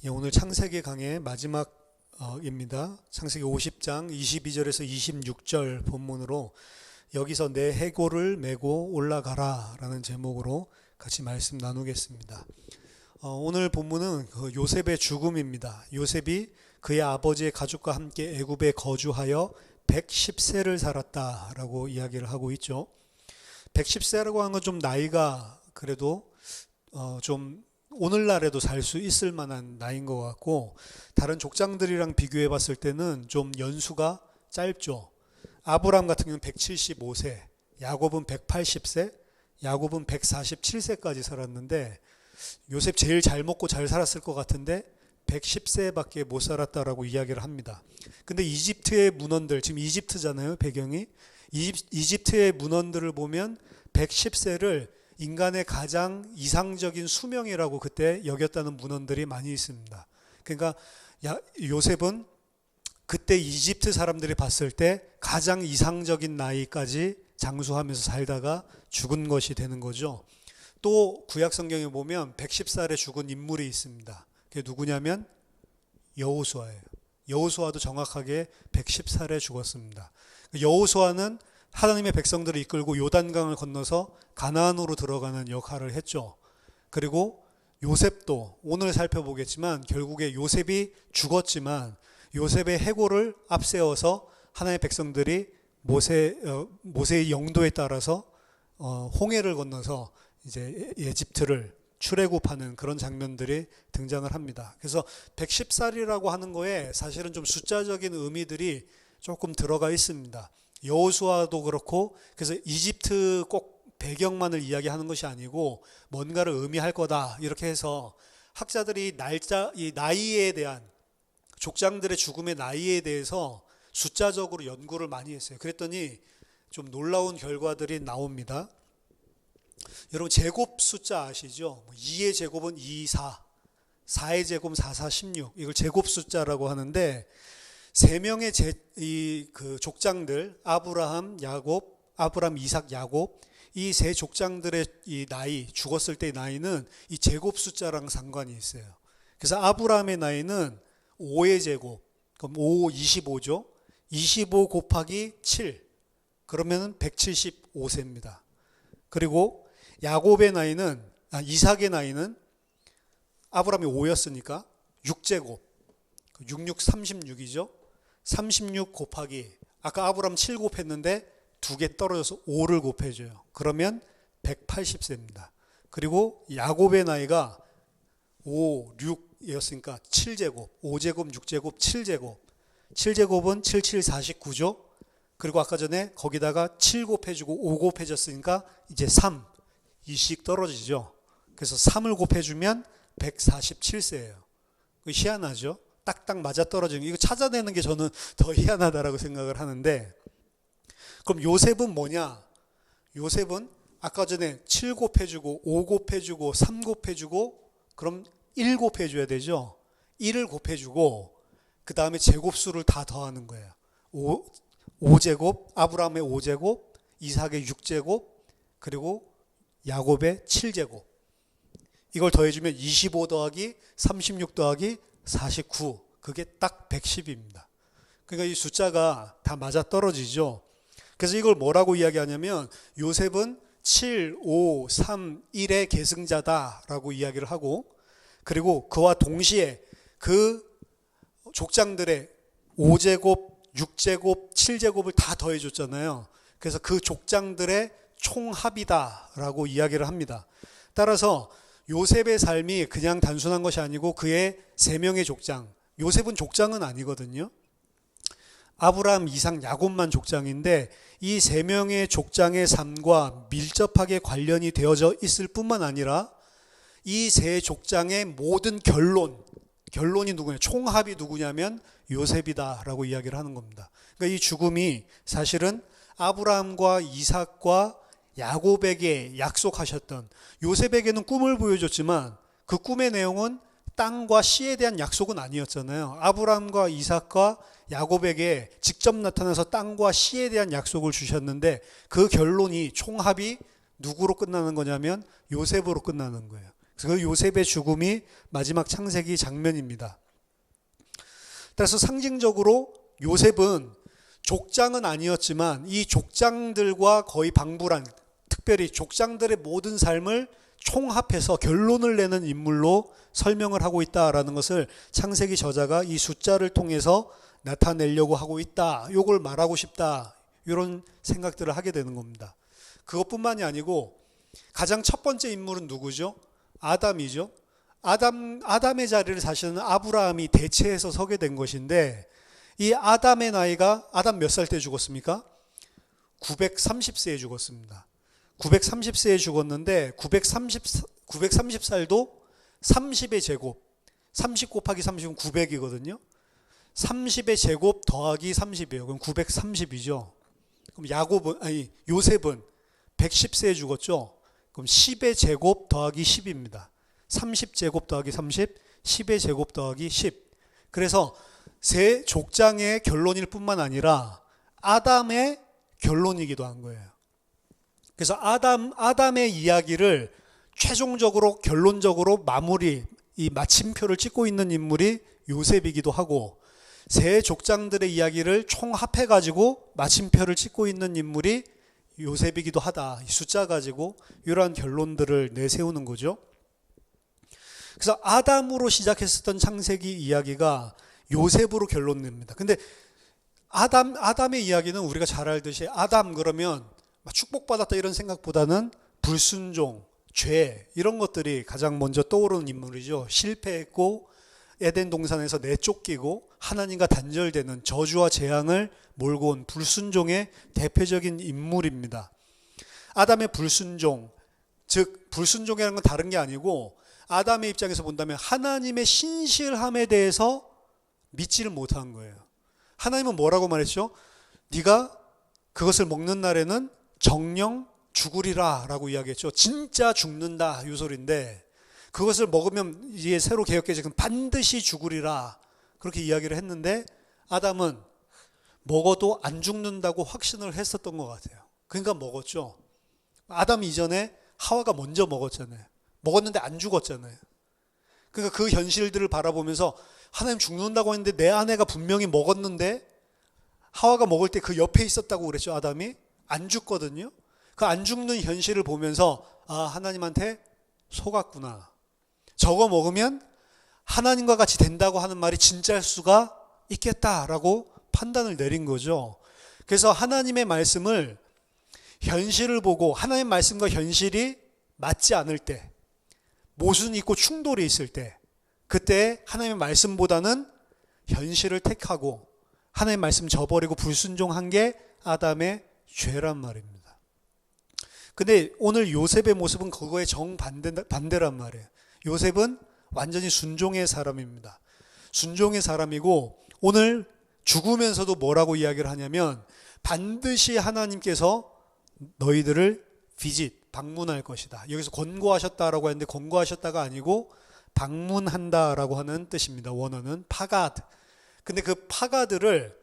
예, 오늘 창세기 강의 마지막입니다. 창세기 50장 22절에서 26절 본문으로 여기서 내 해골을 메고 올라가라 라는 제목으로 같이 말씀 나누겠습니다. 오늘 본문은 요셉의 죽음입니다. 요셉이 그의 아버지의 가족과 함께 애굽에 거주하여 110세를 살았다라고 이야기를 하고 있죠. 110세라고 하는 건 좀 나이가 그래도 좀 오늘날에도 살 수 있을 만한 나이인 것 같고, 다른 족장들이랑 비교해 봤을 때는 좀 연수가 짧죠. 아브람 같은 경우는 175세, 야곱은 180세, 야곱은 147세까지 살았는데 요셉 제일 잘 먹고 잘 살았을 것 같은데 110세밖에 못 살았다라고 이야기를 합니다. 근데 이집트의 문헌들, 지금 이집트잖아요, 배경이. 이집트의 문헌들을 보면 110세를 인간의 가장 이상적인 수명이라고 그때 여겼다는 문헌들이 많이 있습니다. 그러니까 요셉은 그때 이집트 사람들이 봤을 때 가장 이상적인 나이까지 장수하면서 살다가 죽은 것이 되는 거죠. 또 구약 성경에 보면 110살에 죽은 인물이 있습니다. 그게 누구냐면 여호수아예요. 여호수아도 정확하게 110살에 죽었습니다. 여호수아는 하나님의 백성들을 이끌고 요단강을 건너서 가나안으로 들어가는 역할을 했죠. 그리고 요셉도 오늘 살펴보겠지만 결국에 요셉이 죽었지만 요셉의 해골을 앞세워서 하나님의 백성들이 모세의 영도에 따라서 홍해를 건너서 이제 에집트를 출애굽하는 그런 장면들이 등장을 합니다. 그래서 110살이라고 하는 거에 사실은 좀 숫자적인 의미들이 조금 들어가 있습니다. 여호수아도 그렇고, 그래서 이집트 꼭 배경만을 이야기하는 것이 아니고 뭔가를 의미할 거다 이렇게 해서 학자들이 이 나이에 대한, 족장들의 죽음의 나이에 대해서 숫자적으로 연구를 많이 했어요. 그랬더니 좀 놀라운 결과들이 나옵니다. 여러분 제곱 숫자 아시죠? 2의 제곱은 2, 4, 4의 제곱은 4, 4, 16. 이걸 제곱 숫자라고 하는데, 세 명의 그 족장들, 아브라함, 이삭, 야곱, 이 세 족장들의 이 나이, 죽었을 때의 나이는 이 제곱 숫자랑 상관이 있어요. 그래서 아브라함의 나이는 5의 제곱, 그럼 5, 25죠. 25 곱하기 7, 그러면 175세입니다. 그리고 이삭의 나이는 아브라함이 5였으니까 6제곱, 66, 36이죠. 36 곱하기, 아까 아브라함 7 곱했는데 2개 떨어져서 5를 곱해줘요. 그러면 180세입니다. 그리고 야곱의 나이가 5, 6이었으니까 7제곱, 5제곱, 6제곱, 7제곱. 7제곱은 7, 7, 49죠. 그리고 아까 전에 거기다가 7 곱해주고 5 곱해졌으니까 이제 3, 2씩 떨어지죠. 그래서 3을 곱해주면 147세예요. 희한하죠? 딱딱 맞아떨어지는, 이거 찾아내는 게 저는 더 희한하다라고 생각을 하는데, 그럼 요셉은 뭐냐? 요셉은 아까 전에 7 곱해주고 5 곱해주고 3 곱해주고 그럼 1 곱해줘야 되죠. 1을 곱해주고 그 다음에 제곱수를 다 더하는 거예요. 5제곱, 아브라함의 5제곱, 이삭의 6제곱, 그리고 야곱의 7제곱. 이걸 더해주면 25 더하기 36 더하기 49, 그게 딱 110입니다. 그러니까 이 숫자가 다 맞아 떨어지죠. 그래서 이걸 뭐라고 이야기하냐면 요셉은 7, 5, 3, 1의 계승자다라고 이야기를 하고, 그리고 그와 동시에 그 족장들의 5제곱, 6제곱, 7제곱을 다 더해줬잖아요. 그래서 그 족장들의 총합이다라고 이야기를 합니다. 따라서 요셉의 삶이 그냥 단순한 것이 아니고 그의 3명의 족장, 요셉은 족장은 아니거든요. 아브라함, 이삭, 야곱만 족장인데 이 3명의 족장의 삶과 밀접하게 관련이 되어져 있을 뿐만 아니라 이 세 족장의 모든 결론이 누구냐, 총합이 누구냐면 요셉이다라고 이야기를 하는 겁니다. 그러니까 이 죽음이 사실은 아브라함과 이삭과 야곱에게 약속하셨던, 요셉에게는 꿈을 보여줬지만 그 꿈의 내용은 땅과 씨에 대한 약속은 아니었잖아요. 아브라함과 이삭과 야곱에게 직접 나타나서 땅과 씨에 대한 약속을 주셨는데 그 결론이, 총합이 누구로 끝나는 거냐면 요셉으로 끝나는 거예요. 그래서 그 요셉의 죽음이 마지막 창세기 장면입니다. 따라서 상징적으로 요셉은 족장은 아니었지만 이 족장들과 거의 방불한, 특별히 족장들의 모든 삶을 총합해서 결론을 내는 인물로 설명을 하고 있다라는 것을 창세기 저자가 이 숫자를 통해서 나타내려고 하고 있다, 요걸 말하고 싶다, 이런 생각들을 하게 되는 겁니다. 그것뿐만이 아니고 가장 첫 번째 인물은 누구죠? 아담이죠. 아담의 자리를 사실은 아브라함이 대체해서 서게 된 것인데, 이 아담의 나이가, 아담 몇 살 때 죽었습니까? 930세에 죽었습니다. 930세에 죽었는데 930살도 30의 제곱, 30 곱하기 30은 900이거든요. 30의 제곱 더하기 30이에요. 그럼 930이죠. 그럼 요셉은 110세에 죽었죠. 그럼 10의 제곱 더하기 10입니다. 30제곱 더하기 30, 10의 제곱 더하기 10. 그래서 세 족장의 결론일 뿐만 아니라 아담의 결론이기도 한 거예요. 그래서 아담의 이야기를 최종적으로 결론적으로 이 마침표를 찍고 있는 인물이 요셉이기도 하고, 세 족장들의 이야기를 총합해 가지고 마침표를 찍고 있는 인물이 요셉이기도 하다. 이 숫자 가지고 이러한 결론들을 내세우는 거죠. 그래서 아담으로 시작했었던 창세기 이야기가 요셉으로 결론냅니다. 근데 아담의 이야기는 우리가 잘 알듯이 아담 그러면 축복받았다 이런 생각보다는 불순종, 죄, 이런 것들이 가장 먼저 떠오르는 인물이죠. 실패했고 에덴 동산에서 내쫓기고 하나님과 단절되는 저주와 재앙을 몰고 온 불순종의 대표적인 인물입니다. 아담의 불순종, 즉 불순종이라는 건 다른 게 아니고 아담의 입장에서 본다면 하나님의 신실함에 대해서 믿지를 못한 거예요. 하나님은 뭐라고 말했죠? 네가 그것을 먹는 날에는 정령 죽으리라 라고 이야기했죠. 진짜 죽는다 이 소리인데, 그것을 먹으면 이제 새로 개혁해 지금 반드시 죽으리라 그렇게 이야기를 했는데, 아담은 먹어도 안 죽는다고 확신을 했었던 것 같아요. 그러니까 먹었죠. 아담 이전에 하와가 먼저 먹었잖아요. 먹었는데 안 죽었잖아요. 그러니까 그 현실들을 바라보면서 하나님 죽는다고 했는데 내 아내가 분명히 먹었는데 하와가 먹을 때 그 옆에 있었다고 그랬죠. 아담이 안 죽거든요. 그 안 죽는 현실을 보면서 하나님한테 속았구나. 저거 먹으면 하나님과 같이 된다고 하는 말이 진짜일 수가 있겠다라고 판단을 내린 거죠. 그래서 하나님의 말씀을, 현실을 보고 하나님의 말씀과 현실이 맞지 않을 때, 모순이 있고 충돌이 있을 때, 그때 하나님의 말씀보다는 현실을 택하고 하나님의 말씀 저버리고 불순종한 게 아담의 죄란 말입니다. 근데 오늘 요셉의 모습은 그거에 정반대란 말이에요. 요셉은 완전히 순종의 사람입니다. 순종의 사람이고 오늘 죽으면서도 뭐라고 이야기를 하냐면 반드시 하나님께서 너희들을 방문할 것이다. 여기서 권고하셨다라고 했는데 권고하셨다가 아니고 방문한다라고 하는 뜻입니다. 원어는 파가드. 근데 그 파가드를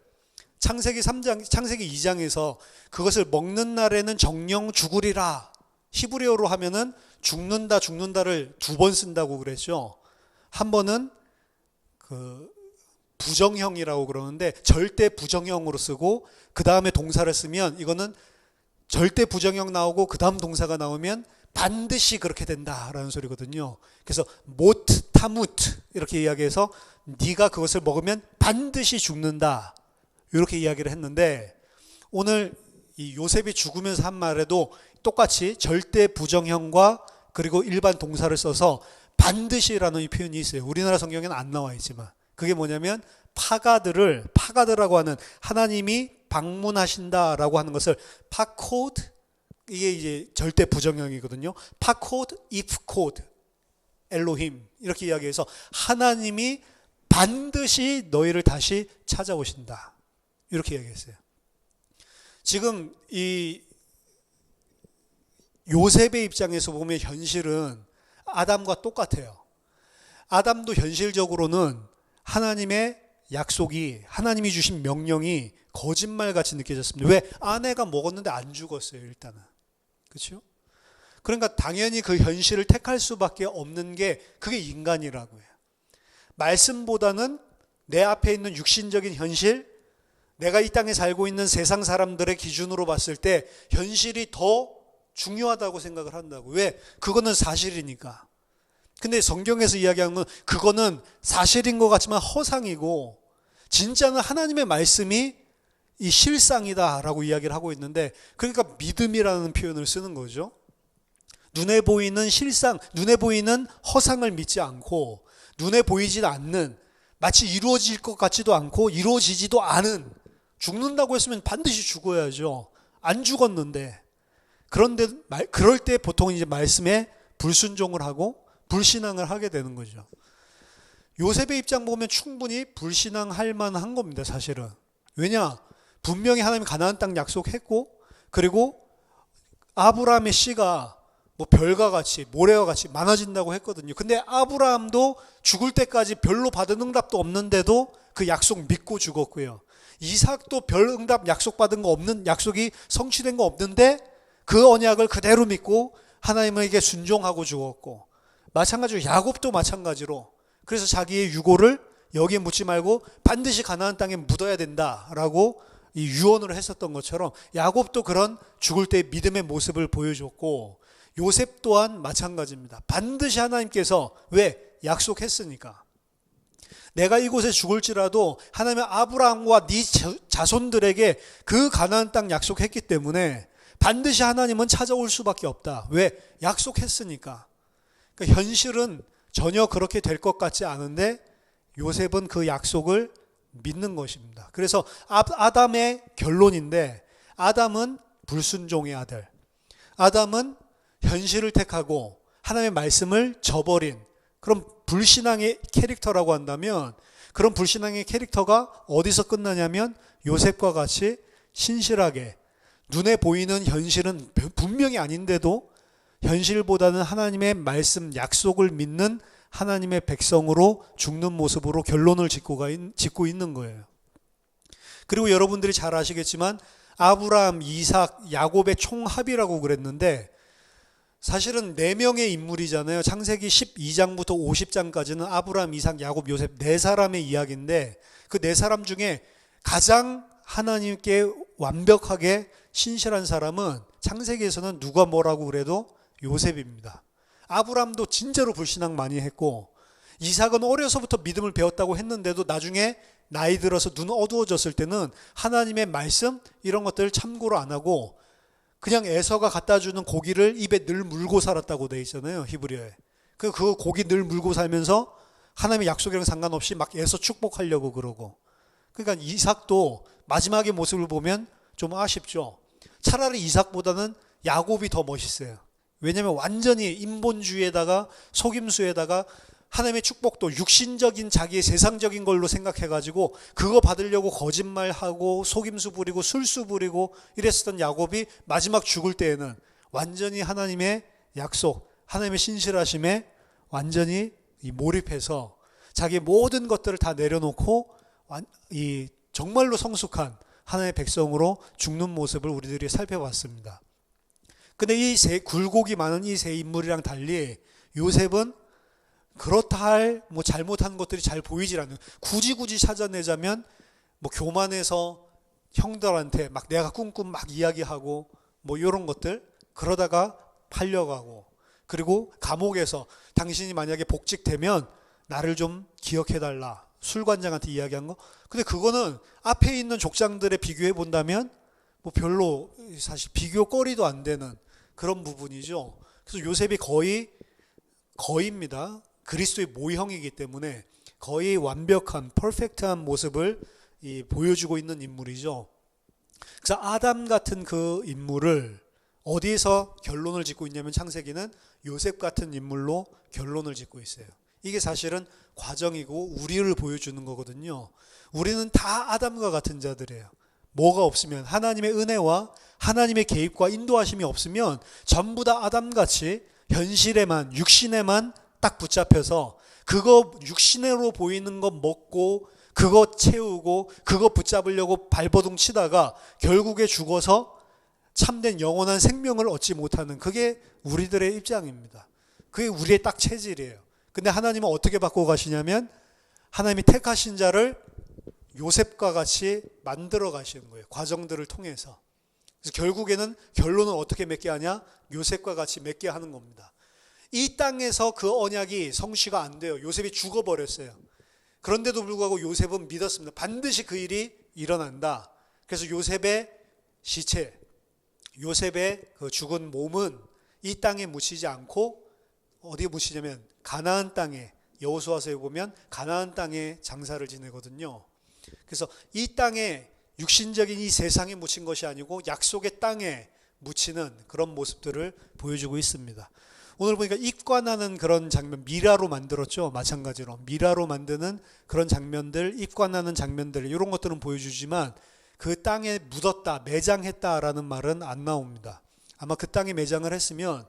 창세기 2장에서 그것을 먹는 날에는 정령 죽으리라. 히브리어로 하면은 죽는다를 2번 쓴다고 그랬죠. 한 번은 그 부정형이라고 그러는데 절대 부정형으로 쓰고 그 다음에 동사를 쓰면 이거는 절대 부정형 나오고 그 다음 동사가 나오면 반드시 그렇게 된다라는 소리거든요. 그래서 모트 타무트 이렇게 이야기해서 네가 그것을 먹으면 반드시 죽는다 이렇게 이야기를 했는데, 오늘 이 요셉이 죽으면서 한 말에도 똑같이 절대 부정형과 그리고 일반 동사를 써서 반드시라는 이 표현이 있어요. 우리나라 성경에는 안 나와 있지만 그게 뭐냐면 파가드라고 하는 하나님이 방문하신다라고 하는 것을 파코드, 이게 이제 절대 부정형이거든요. 파코드, 이프코드, 엘로힘 이렇게 이야기해서 하나님이 반드시 너희를 다시 찾아오신다 이렇게 이야기했어요. 지금 이 요셉의 입장에서 보면 현실은 아담과 똑같아요. 아담도 현실적으로는 하나님의 약속이, 하나님이 주신 명령이 거짓말같이 느껴졌습니다. 왜? 아내가 먹었는데 안 죽었어요, 일단은. 그렇죠? 그러니까 당연히 그 현실을 택할 수밖에 없는 게 그게 인간이라고 해요. 말씀보다는 내 앞에 있는 육신적인 현실, 내가 이 땅에 살고 있는 세상 사람들의 기준으로 봤을 때 현실이 더 중요하다고 생각을 한다고. 왜? 그거는 사실이니까. 근데 성경에서 이야기하는 건 그거는 사실인 것 같지만 허상이고 진짜는 하나님의 말씀이 이 실상이다라고 이야기를 하고 있는데, 그러니까 믿음이라는 표현을 쓰는 거죠. 눈에 보이는 실상, 눈에 보이는 허상을 믿지 않고 눈에 보이지 않는, 마치 이루어질 것 같지도 않고 이루어지지도 않은, 죽는다고 했으면 반드시 죽어야죠. 안 죽었는데. 그런데 그럴 때 보통 이제 말씀에 불순종을 하고 불신앙을 하게 되는 거죠. 요셉의 입장 보면 충분히 불신앙할 만한 겁니다, 사실은. 왜냐? 분명히 하나님이 가나안 땅 약속했고, 그리고 아브라함의 씨가 뭐 별과 같이 모래와 같이 많아진다고 했거든요. 근데 아브라함도 죽을 때까지 별로 받은 응답도 없는데도 그 약속 믿고 죽었고요. 이삭도 별 응답 약속받은 거 없는, 약속이 성취된 거 없는데 그 언약을 그대로 믿고 하나님에게 순종하고 죽었고, 마찬가지로 야곱도 마찬가지로, 그래서 자기의 유고를 여기에 묻지 말고 반드시 가나안 땅에 묻어야 된다라고 이 유언을 했었던 것처럼 야곱도 그런 죽을 때 믿음의 모습을 보여줬고, 요셉 또한 마찬가지입니다. 반드시 하나님께서, 왜? 약속했으니까. 내가 이곳에 죽을지라도 하나님은 아브라함과 네 자손들에게 그 가나안 땅 약속했기 때문에 반드시 하나님은 찾아올 수밖에 없다. 왜? 약속했으니까. 그러니까 현실은 전혀 그렇게 될 것 같지 않은데 요셉은 그 약속을 믿는 것입니다. 그래서 아담의 결론인데, 아담은 불순종의 아들, 아담은 현실을 택하고 하나님의 말씀을 저버린 그런 불신앙의 캐릭터라고 한다면, 그런 불신앙의 캐릭터가 어디서 끝나냐면 요셉과 같이 신실하게 눈에 보이는 현실은 분명히 아닌데도 현실보다는 하나님의 말씀 약속을 믿는 하나님의 백성으로 죽는 모습으로 결론을 짓고 있는 거예요. 그리고 여러분들이 잘 아시겠지만 아브라함, 이삭, 야곱의 총합이라고 그랬는데 사실은 4명의 인물이잖아요. 창세기 12장부터 50장까지는 아브라함, 이삭, 야곱, 요셉 4사람의 이야기인데 그 4사람 중에 가장 하나님께 완벽하게 신실한 사람은 창세기에서는 누가 뭐라고 그래도 요셉입니다. 아브라함도 진짜로 불신앙 많이 했고, 이삭은 어려서부터 믿음을 배웠다고 했는데도 나중에 나이 들어서 눈 어두워졌을 때는 하나님의 말씀 이런 것들을 참고로 안 하고 그냥 에서가 갖다 주는 고기를 입에 늘 물고 살았다고 돼 있잖아요, 히브리어에. 그 고기 늘 물고 살면서 하나님의 약속이랑 상관없이 막 에서 축복하려고 그러고. 그러니까 이삭도 마지막의 모습을 보면 좀 아쉽죠. 차라리 이삭보다는 야곱이 더 멋있어요. 왜냐하면 완전히 인본주의에다가 속임수에다가 하나님의 축복도 육신적인 자기의 세상적인 걸로 생각해가지고 그거 받으려고 거짓말하고 속임수 부리고 술수 부리고 이랬었던 야곱이 마지막 죽을 때에는 완전히 하나님의 약속, 하나님의 신실하심에 완전히 몰입해서 자기의 모든 것들을 다 내려놓고 이 정말로 성숙한 하나님의 백성으로 죽는 모습을 우리들이 살펴봤습니다. 근데 이 굴곡이 많은 이 세 인물이랑 달리 요셉은 그렇다 할 뭐 잘못한 것들이 잘 보이질 않는, 굳이 찾아내자면 뭐 교만해서 형들한테 막 내가 꿈꿈 막 이야기하고 뭐 이런 것들, 그러다가 팔려가고, 그리고 감옥에서 당신이 만약에 복직되면 나를 좀 기억해달라 술관장한테 이야기한 거. 근데 그거는 앞에 있는 족장들에 비교해 본다면 뭐 별로 사실 비교거리도 안 되는 그런 부분이죠. 그래서 요셉이 거의입니다. 그리스도의 모형이기 때문에 거의 완벽한 퍼펙트한 모습을 보여주고 있는 인물이죠. 그래서 아담 같은 그 인물을 어디에서 결론을 짓고 있냐면 창세기는 요셉 같은 인물로 결론을 짓고 있어요. 이게 사실은 과정이고 우리를 보여주는 거거든요. 우리는 다 아담과 같은 자들이에요. 뭐가 없으면, 하나님의 은혜와 하나님의 개입과 인도하심이 없으면 전부 다 아담같이 현실에만, 육신에만 딱 붙잡혀서 그거 육신으로 보이는 거 먹고 그거 채우고 그거 붙잡으려고 발버둥 치다가 결국에 죽어서 참된 영원한 생명을 얻지 못하는, 그게 우리들의 입장입니다. 그게 우리의 딱 체질이에요. 근데 하나님은 어떻게 바꾸어 가시냐면 하나님이 택하신 자를 요셉과 같이 만들어 가시는 거예요. 과정들을 통해서. 그래서 결국에는 결론은 어떻게 맺게 하냐? 요셉과 같이 맺게 하는 겁니다. 이 땅에서 그 언약이 성취가 안 돼요. 요셉이 죽어버렸어요. 그런데도 불구하고 요셉은 믿었습니다. 반드시 그 일이 일어난다. 그래서 요셉의 시체, 요셉의 그 죽은 몸은 이 땅에 묻히지 않고 어디에 묻히냐면 가나안 땅에, 여호수아서에 보면 가나안 땅에 장사를 지내거든요. 그래서 이 땅에 육신적인 이 세상에 묻힌 것이 아니고 약속의 땅에 묻히는 그런 모습들을 보여주고 있습니다. 오늘 보니까 입관하는 그런 장면, 미라로 만들었죠. 마찬가지로 미라로 만드는 그런 장면들, 입관하는 장면들, 이런 것들은 보여주지만 그 땅에 묻었다, 매장했다라는 말은 안 나옵니다. 아마 그 땅에 매장을 했으면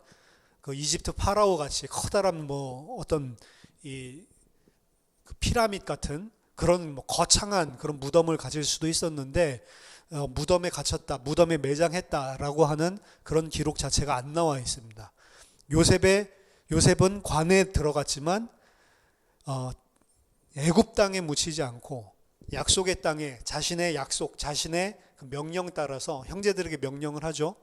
그 이집트 파라오 같이 커다란 뭐 어떤 이 피라밋 같은 그런 뭐 거창한 그런 무덤을 가질 수도 있었는데 무덤에 갇혔다, 무덤에 매장했다라고 하는 그런 기록 자체가 안 나와 있습니다. 요셉은 관에 들어갔지만 애굽 땅에 묻히지 않고 약속의 땅에 자신의 약속, 자신의 그 명령 따라서 형제들에게 명령을 하죠.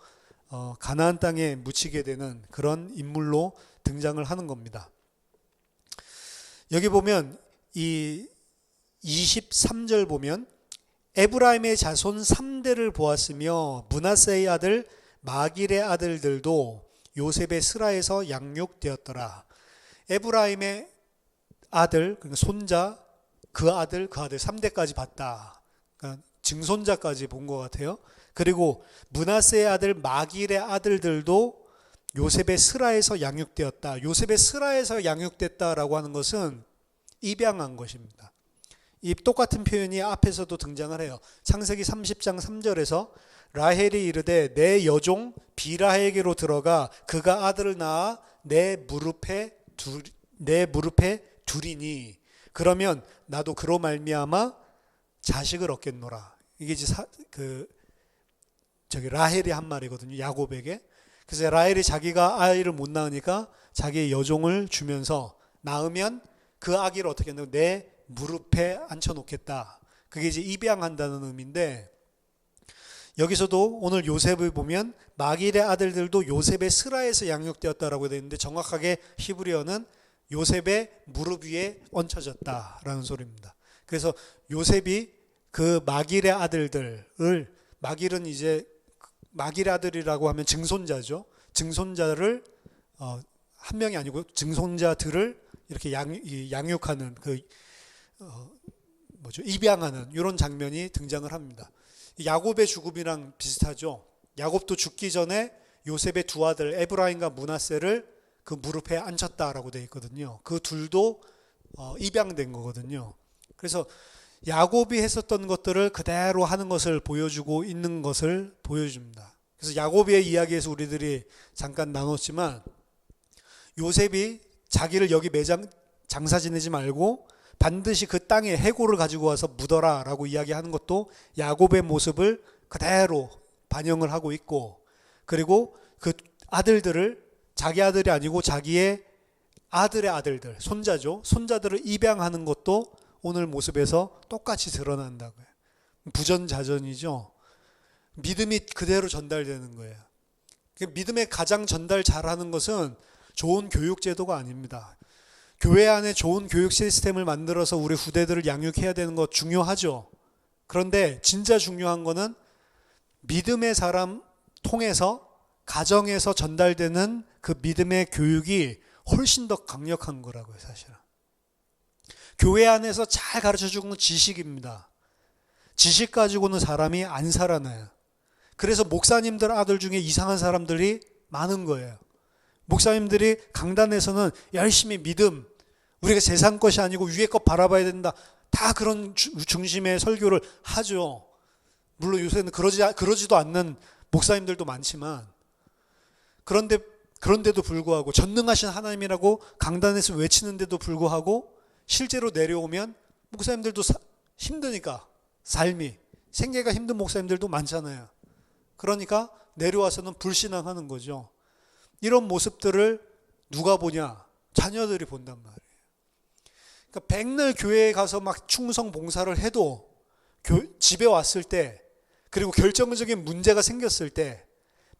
가나안 땅에 묻히게 되는 그런 인물로 등장을 하는 겁니다. 여기 보면 이 23절 보면 에브라임의 자손 3대를 보았으며 므낫세의 아들 마길의 아들들도 요셉의 스라에서 양육되었더라. 에브라임의 아들, 그러니까 손자, 그 아들 3대까지 봤다. 그러니까 증손자까지 본 것 같아요. 그리고 므낫세의 아들 마길의 아들들도 요셉의 스라에서 양육되었다. 요셉의 스라에서 양육됐다라고 하는 것은 입양한 것입니다. 이 똑같은 표현이 앞에서도 등장을 해요. 창세기 30장 3절에서 라헬이 이르되 내 여종 비라에게로 들어가 그가 아들을 낳아 내 무릎에 두리니 그러면 나도 그로 말미암아 자식을 얻겠노라. 이게 이제 라헬이 한 말이거든요. 야곱에게. 그래서 라헬이 자기가 아이를 못 낳으니까 자기의 여종을 주면서 낳으면 그 아기를 어떻게 했냐면 내 무릎에 앉혀놓겠다. 그게 이제 입양한다는 의미인데, 여기서도 오늘 요셉을 보면 마길의 아들들도 요셉의 스라에서 양육되었다라고 되어 있는데 정확하게 히브리어는 요셉의 무릎 위에 얹혀졌다라는 소리입니다. 그래서 요셉이 그 마길의 아들들을, 마길의 아들이라고 하면 증손자죠. 증손자를 한 명이 아니고 증손자들을 이렇게 양육하는 입양하는 이런 장면이 등장을 합니다. 야곱의 죽음이랑 비슷하죠. 야곱도 죽기 전에 요셉의 두 아들 에브라임과 므낫세를 그 무릎에 앉혔다라고 되어 있거든요. 그 둘도 입양된 거거든요. 그래서 야곱이 했었던 것들을 그대로 하는 것을 보여주고 있는 것을 보여줍니다. 그래서 야곱의 이야기에서 우리들이 잠깐 나눴지만 요셉이 자기를 여기 장사 지내지 말고 반드시 그 땅에 해골을 가지고 와서 묻어라 라고 이야기하는 것도 야곱의 모습을 그대로 반영을 하고 있고, 그리고 그 아들들을 자기 아들이 아니고 자기의 아들의 아들들, 손자죠. 손자들을 입양하는 것도 오늘 모습에서 똑같이 드러난다고요. 부전자전이죠. 믿음이 그대로 전달되는 거예요. 믿음의 가장 전달 잘하는 것은 좋은 교육 제도가 아닙니다. 교회 안에 좋은 교육 시스템을 만들어서 우리 후대들을 양육해야 되는 것 중요하죠. 그런데 진짜 중요한 거는 믿음의 사람 통해서 가정에서 전달되는 그 믿음의 교육이 훨씬 더 강력한 거라고요, 사실은. 교회 안에서 잘 가르쳐주는 건 지식입니다. 지식 가지고는 사람이 안 살아나요. 그래서 목사님들 아들 중에 이상한 사람들이 많은 거예요. 목사님들이 강단에서는 열심히 믿음, 우리가 세상 것이 아니고 위에 것 바라봐야 된다, 다 그런 중심의 설교를 하죠. 물론 요새는 그러지도 않는 목사님들도 많지만, 그런데도 불구하고 전능하신 하나님이라고 강단에서 외치는데도 불구하고 실제로 내려오면 목사님들도 힘드니까, 삶이 생계가 힘든 목사님들도 많잖아요. 그러니까 내려와서는 불신앙하는 거죠. 이런 모습들을 누가 보냐? 자녀들이 본단 말이에요. 그러니까 백날 교회에 가서 막 충성 봉사를 해도 집에 왔을 때, 그리고 결정적인 문제가 생겼을 때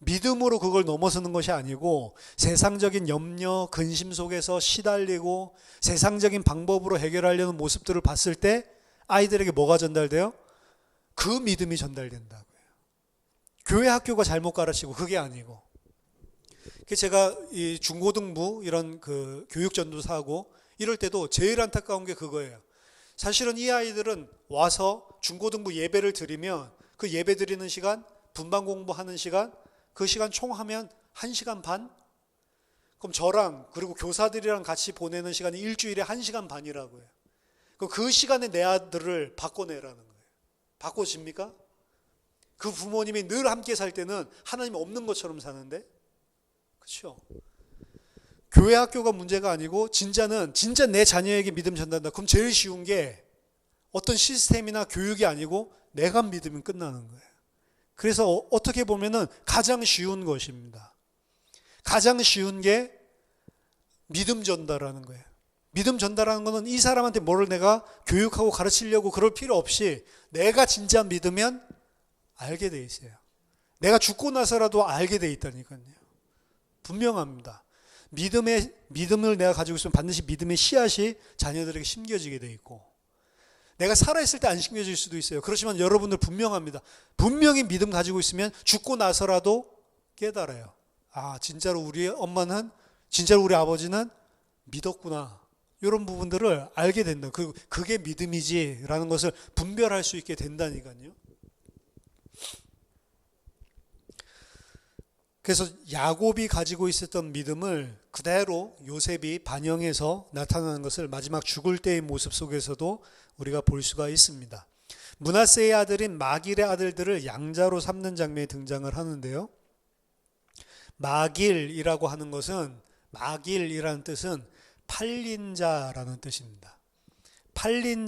믿음으로 그걸 넘어서는 것이 아니고 세상적인 염려, 근심 속에서 시달리고 세상적인 방법으로 해결하려는 모습들을 봤을 때 아이들에게 뭐가 전달돼요? 그 믿음이 전달된다고요. 교회 학교가 잘못 가르치고 그게 아니고. 제가 이 중고등부 이런 그 교육 전도사 하고 이럴 때도 제일 안타까운 게 그거예요. 사실은 이 아이들은 와서 중고등부 예배를 드리면 그 예배 드리는 시간, 분반 공부하는 시간, 그 시간 총 하면 1시간 반? 그럼 저랑 그리고 교사들이랑 같이 보내는 시간이 일주일에 1시간 반이라고요. 그 시간에 내 아들을 바꿔내라는 거예요. 바꿔집니까? 그 부모님이 늘 함께 살 때는 하나님 없는 것처럼 사는데, 그렇죠? 교회 학교가 문제가 아니고 진짜 내 자녀에게 믿음 전달한다. 그럼 제일 쉬운 게 어떤 시스템이나 교육이 아니고 내가 믿으면 끝나는 거예요. 그래서 어떻게 보면은 가장 쉬운 것입니다. 가장 쉬운 게 믿음 전달하는 거예요. 믿음 전달하는 거는 이 사람한테 뭐를 내가 교육하고 가르치려고 그럴 필요 없이 내가 진짜 믿으면 알게 돼 있어요. 내가 죽고 나서라도 알게 돼 있다니까요. 분명합니다. 믿음을 내가 가지고 있으면 반드시 믿음의 씨앗이 자녀들에게 심겨지게 돼 있고, 내가 살아있을 때 안 심겨질 수도 있어요. 그렇지만 여러분들 분명합니다. 분명히 믿음 가지고 있으면 죽고 나서라도 깨달아요. 아, 진짜로 우리 엄마는, 진짜로 우리 아버지는 믿었구나. 이런 부분들을 알게 된다. 그게 믿음이지라는 것을 분별할 수 있게 된다니까요. 그래서 야곱이 가지고 있었던 믿음을 그대로 요셉이 반영해서 나타나는 것을 마지막 죽을 때의 모습 속에서도 우리가 볼 수가 있습니다. 므낫세의 아들인 마길의 아들들을 양자로 삼는 장면이 등장을 하는데요. 마길이라고 하는 것은, 마길이라는 뜻은 팔린 자라는 뜻입니다. 팔린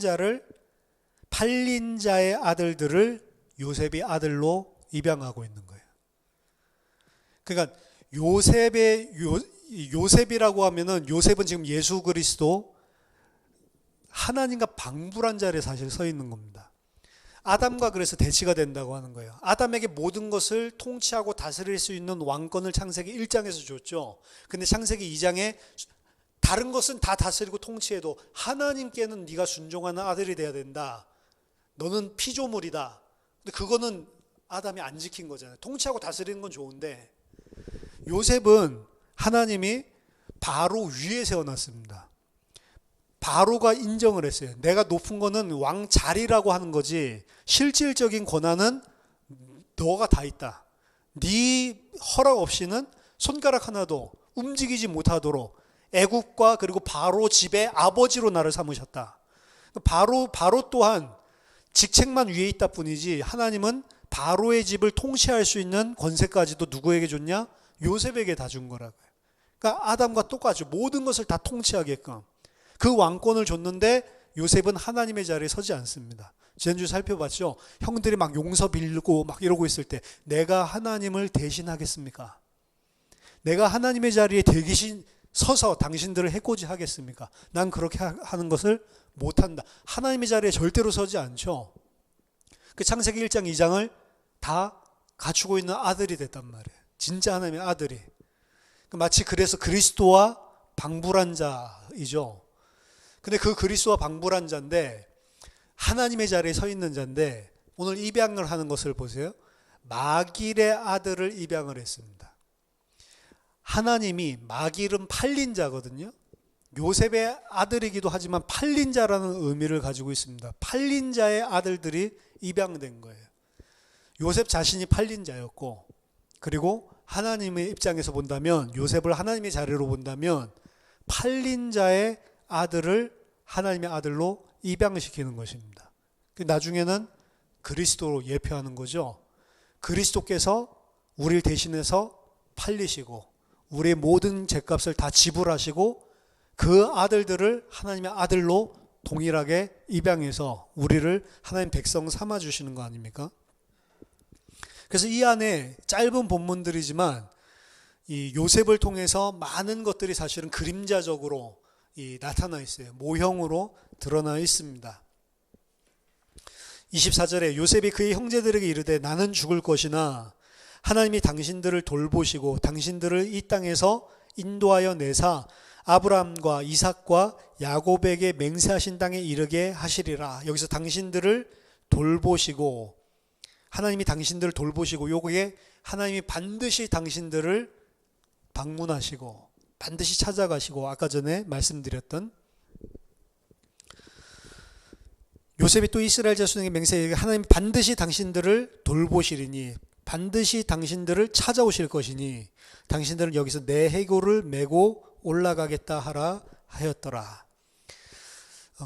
자의 아들들을 요셉이 아들로 입양하고 있는 거예요. 그러니까 요셉이라고 하면은, 요셉은 지금 예수 그리스도 하나님과 방불한 자리에 사실 서 있는 겁니다. 아담과 그래서 대치가 된다고 하는 거예요. 아담에게 모든 것을 통치하고 다스릴 수 있는 왕권을 창세기 1장에서 줬죠. 근데 창세기 2장에 다른 것은 다 다스리고 통치해도 하나님께는 네가 순종하는 아들이 돼야 된다. 너는 피조물이다. 근데 그거는 아담이 안 지킨 거잖아요. 통치하고 다스리는 건 좋은데, 요셉은 하나님이 바로 위에 세워놨습니다. 바로가 인정을 했어요. 내가 높은 거는 왕 자리라고 하는 거지 실질적인 권한은 너가 다 있다. 네 허락 없이는 손가락 하나도 움직이지 못하도록 애국과 그리고 바로 집의 아버지로 나를 삼으셨다. 바로 또한 직책만 위에 있다 뿐이지 하나님은 바로의 집을 통치할 수 있는 권세까지도 누구에게 줬냐? 요셉에게 다 준 거라고요. 그러니까 아담과 똑같죠. 모든 것을 다 통치하게끔 그 왕권을 줬는데 요셉은 하나님의 자리에 서지 않습니다. 지난주 살펴봤죠. 형들이 막 용서 빌고 막 이러고 있을 때 내가 하나님을 대신하겠습니까? 내가 하나님의 자리에 대신 서서 당신들을 해코지 하겠습니까? 난 그렇게 하는 것을 못한다. 하나님의 자리에 절대로 서지 않죠. 그 창세기 1장 2장을 다 갖추고 있는 아들이 됐단 말이에요. 진짜 하나님의 아들이. 마치 그래서 그리스도와 방불한 자이죠. 근데 그 그리스도와 방불한 자인데 하나님의 자리에 서 있는 자인데 오늘 입양을 하는 것을 보세요. 마길의 아들을 입양을 했습니다. 하나님이, 마길은 팔린 자거든요. 요셉의 아들이기도 하지만 팔린 자라는 의미를 가지고 있습니다. 팔린 자의 아들들이 입양된 거예요. 요셉 자신이 팔린 자였고, 그리고 하나님의 입장에서 본다면, 요셉을 하나님의 자리로 본다면 팔린 자의 아들을 하나님의 아들로 입양시키는 것입니다. 나중에는 그리스도로 예표하는 거죠. 그리스도께서 우리를 대신해서 팔리시고 우리의 모든 죄값을 다 지불하시고 그 아들들을 하나님의 아들로 동일하게 입양해서 우리를 하나님 백성 삼아 주시는 거 아닙니까? 그래서 이 안에 짧은 본문들이지만 이 요셉을 통해서 많은 것들이 사실은 그림자적으로 나타나 있어요. 모형으로 드러나 있습니다. 24절에 요셉이 그의 형제들에게 이르되 나는 죽을 것이나 하나님이 당신들을 돌보시고 당신들을 이 땅에서 인도하여 내사 아브라함과 이삭과 야곱에게 맹세하신 땅에 이르게 하시리라. 여기서 당신들을 돌보시고, 하나님이 당신들을 돌보시고, 요게 하나님이 반드시 당신들을 방문하시고 반드시 찾아가시고, 아까 전에 말씀드렸던 요셉이 또 이스라엘 자손에게 맹세하기를 하나님이 반드시 당신들을 돌보시리니, 반드시 당신들을 찾아오실 것이니 당신들은 여기서 내 해골을 메고 올라가겠다 하라 하였더라.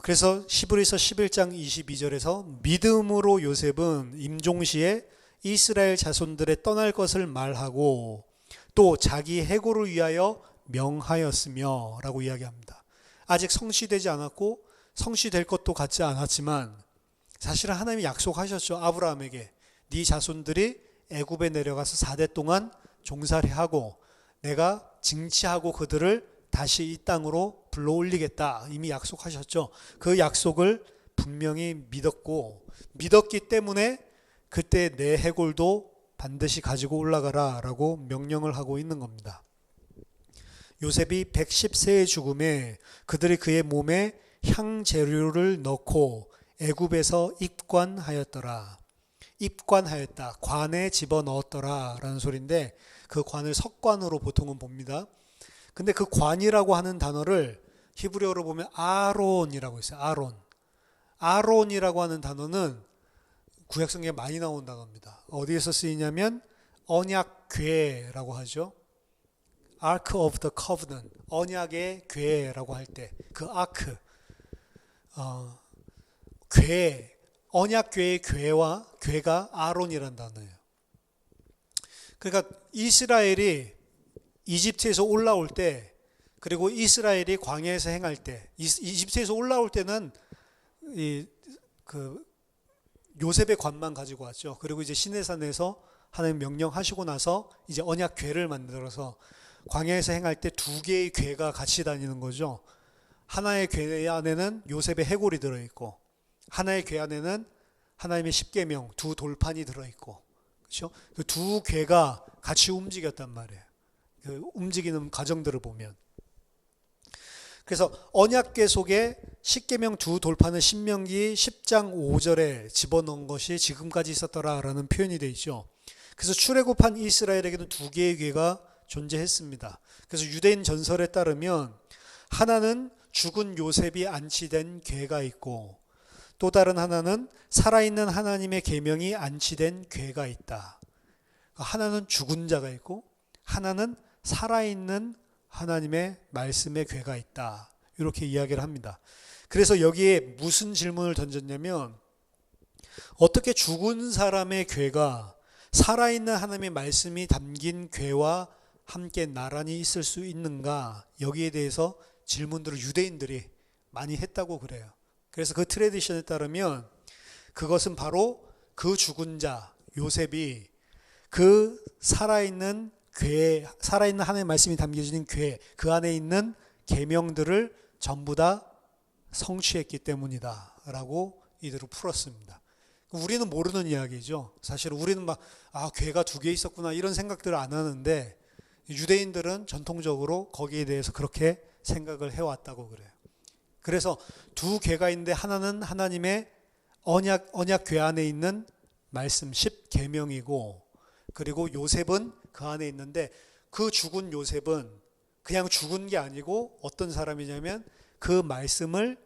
그래서 히브리서 11장 22절에서 믿음으로 요셉은 임종시에 이스라엘 자손들의 떠날 것을 말하고 또 자기 해골을 위하여 명하였으며 라고 이야기합니다. 아직 성취되지 않았고 성취될 것도 같지 않았지만 사실은 하나님이 약속하셨죠. 아브라함에게 네 자손들이 애굽에 내려가서 4대 동안 종살이 하고 내가 징치하고 그들을 다시 이 땅으로 불러 올리겠다. 이미 약속하셨죠. 그 약속을 분명히 믿었기 때문에 그때 내 해골도 반드시 가지고 올라가라 라고 명령을 하고 있는 겁니다. 요셉이 110세의 죽음에 그들이 그의 몸에 향재료를 넣고 애굽에서 입관하였더라. 입관하였다. 관에 집어넣었더라 라는 소리인데 그 관을 석관으로 보통은 봅니다. 근데 그 관이라고 하는 단어를 히브리어로 보면 아론이라고 있어요. 아론이라고 하는 단어는 구약성경에 많이 나온 단어입니다. 어디에서 쓰이냐면 언약궤라고 하죠. Ark of the Covenant, 언약의 궤라고 할 때 그 아크, 궤, 언약궤의 궤가 아론이라는 단어예요. 그러니까 이스라엘이 이집트에서 올라올 때, 그리고 이스라엘이 광야에서 행할 때, 이집트에서 올라올 때는 요셉의 관만 가지고 왔죠. 그리고 이제 시내산에서 하나님 명령하시고 나서 이제 언약 궤를 만들어서 광야에서 행할 때 두 개의 궤가 같이 다니는 거죠. 하나의 궤 안에는 요셉의 해골이 들어있고 하나의 궤 안에는 하나님의 십계명 두 돌판이 들어있고, 그렇죠? 그 두 궤가 같이 움직였단 말이에요. 그 움직이는 과정들을 보면. 그래서 언약궤 속에 십계명 두 돌판을 신명기 10장 5절에 집어넣은 것이 지금까지 있었더라라는 표현이 되어 있죠. 그래서 출애굽한 이스라엘에게는 두 개의 궤가 존재했습니다. 그래서 유대인 전설에 따르면 하나는 죽은 요셉이 안치된 궤가 있고 또 다른 하나는 살아있는 하나님의 계명이 안치된 궤가 있다. 하나는 죽은 자가 있고 하나는 살아있는 하나님의 말씀의 궤가 있다. 이렇게 이야기를 합니다. 그래서 여기에 무슨 질문을 던졌냐면 어떻게 죽은 사람의 궤가 살아있는 하나님의 말씀이 담긴 궤와 함께 나란히 있을 수 있는가, 여기에 대해서 질문들을 유대인들이 많이 했다고 그래요. 그래서 그 트레디션에 따르면 그것은 바로 그 죽은 자 요셉이 그 살아있는 궤, 살아있는 하나님의 말씀이 담겨진 궤, 그 안에 있는 계명들을 전부 다 성취했기 때문이다 라고 이대로 풀었습니다. 우리는 모르는 이야기죠. 사실 우리는 궤가 두 개 있었구나 이런 생각들을 안 하는데 유대인들은 전통적으로 거기에 대해서 그렇게 생각을 해왔다고 그래요. 그래서 두 궤가 있는데 하나는 하나님의 언약 궤 안에 있는 말씀 10계명이고, 그리고 요셉은 그 안에 있는데 그 죽은 요셉은 그냥 죽은 게 아니고 어떤 사람이냐면 그 말씀을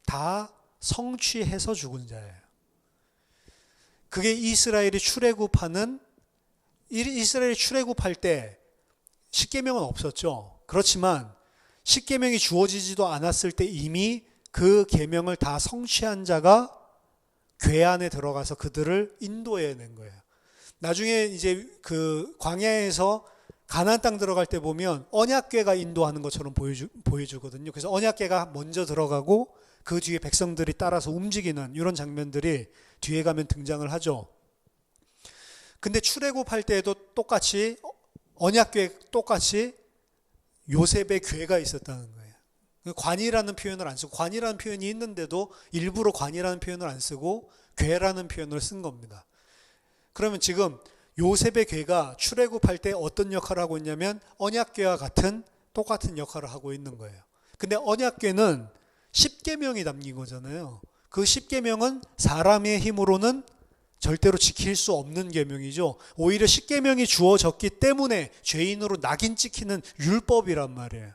다 성취해서 죽은 자예요. 그게 이스라엘이 출애굽할 때 십계명은 없었죠. 그렇지만 십계명이 주어지지도 않았을 때 이미 그 계명을 다 성취한 자가 궤 안에 들어가서 그들을 인도해 낸 거예요. 나중에 이제 그 광야에서 가나안 땅 들어갈 때 보면 언약궤가 인도하는 것처럼 보여주거든요. 그래서 언약궤가 먼저 들어가고 그 뒤에 백성들이 따라서 움직이는 이런 장면들이 뒤에 가면 등장을 하죠. 근데 출애굽할 때에도 똑같이 언약궤 똑같이 요셉의 궤가 있었다는 거예요. 관이라는 표현을 안 쓰고, 관이라는 표현이 있는데도 일부러 관이라는 표현을 안 쓰고 궤라는 표현을 쓴 겁니다. 그러면 지금 요셉의 궤가 출애굽할 때 어떤 역할을 하고 있냐면 언약궤와 같은 똑같은 역할을 하고 있는 거예요. 근데 언약궤는 십계명이 담긴 거잖아요. 그 십계명은 사람의 힘으로는 절대로 지킬 수 없는 계명이죠. 오히려 십계명이 주어졌기 때문에 죄인으로 낙인 찍히는 율법이란 말이에요.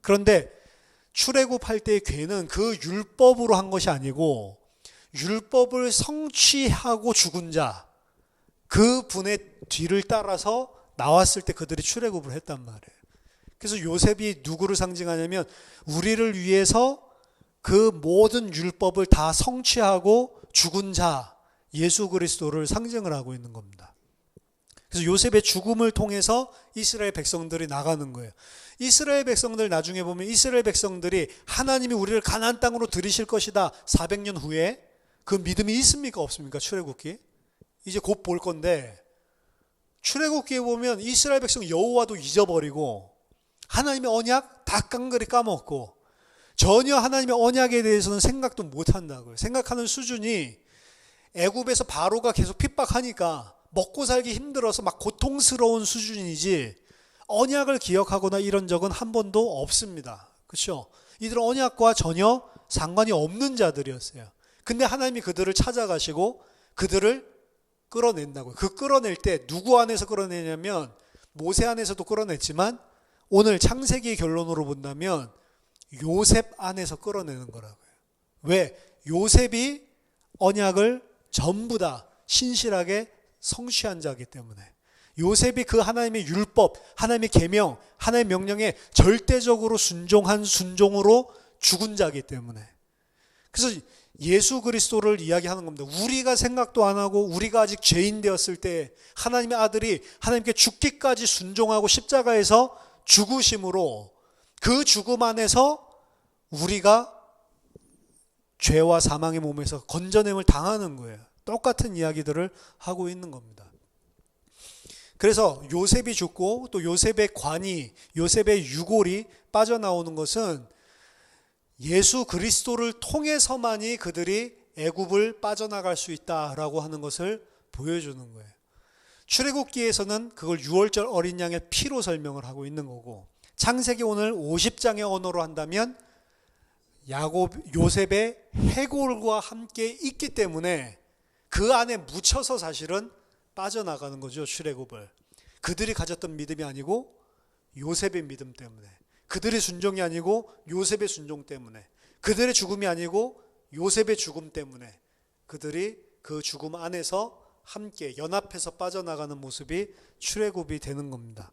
그런데 출애굽할 때의 궤는 그 율법으로 한 것이 아니고 율법을 성취하고 죽은 자, 그 분의 뒤를 따라서 나왔을 때 그들이 출애굽을 했단 말이에요. 그래서 요셉이 누구를 상징하냐면 우리를 위해서 그 모든 율법을 다 성취하고 죽은 자, 예수 그리스도를 상징을 하고 있는 겁니다. 그래서 요셉의 죽음을 통해서 이스라엘 백성들이 나가는 거예요. 이스라엘 백성들 나중에 보면 이스라엘 백성들이 하나님이 우리를 가나안 땅으로 들이실 것이다 400년 후에 그 믿음이 있습니까 없습니까? 출애굽기 이제 곧 볼 건데 출애굽기에 보면 이스라엘 백성 여호와도 잊어버리고 하나님의 언약 다 깡그리 까먹고 전혀 하나님의 언약에 대해서는 생각도 못한다고요. 생각하는 수준이 애굽에서 바로가 계속 핍박하니까 먹고 살기 힘들어서 막 고통스러운 수준이지 언약을 기억하거나 이런 적은 한 번도 없습니다. 그렇죠? 이들은 언약과 전혀 상관이 없는 자들이었어요. 근데 하나님이 그들을 찾아가시고 그들을 끌어낸다고요. 그 끌어낼 때 누구 안에서 끌어내냐면 모세 안에서도 끌어냈지만 오늘 창세기의 결론으로 본다면 요셉 안에서 끌어내는 거라고요. 왜? 요셉이 언약을 전부 다 신실하게 성취한 자이기 때문에 요셉이 그 하나님의 율법, 하나님의 계명, 하나님의 명령에 절대적으로 순종한 순종으로 죽은 자이기 때문에 그래서 예수 그리스도를 이야기하는 겁니다. 우리가 생각도 안 하고 우리가 아직 죄인 되었을 때 하나님의 아들이 하나님께 죽기까지 순종하고 십자가에서 죽으심으로 그 죽음 안에서 우리가 죄와 사망의 몸에서 건져냄을 당하는 거예요. 똑같은 이야기들을 하고 있는 겁니다. 그래서 요셉이 죽고 또 요셉의 관이 요셉의 유골이 빠져나오는 것은 예수 그리스도를 통해서만이 그들이 애굽을 빠져나갈 수 있다라고 하는 것을 보여주는 거예요. 출애굽기에서는 그걸 유월절 어린 양의 피로 설명을 하고 있는 거고 창세기 오늘 50장의 언어로 한다면 요셉의 해골과 함께 있기 때문에 그 안에 묻혀서 사실은 빠져나가는 거죠. 출애굽을. 그들이 가졌던 믿음이 아니고 요셉의 믿음 때문에 그들의 순종이 아니고 요셉의 순종 때문에 그들의 죽음이 아니고 요셉의 죽음 때문에 그들이 그 죽음 안에서 함께 연합해서 빠져나가는 모습이 출애굽이 되는 겁니다.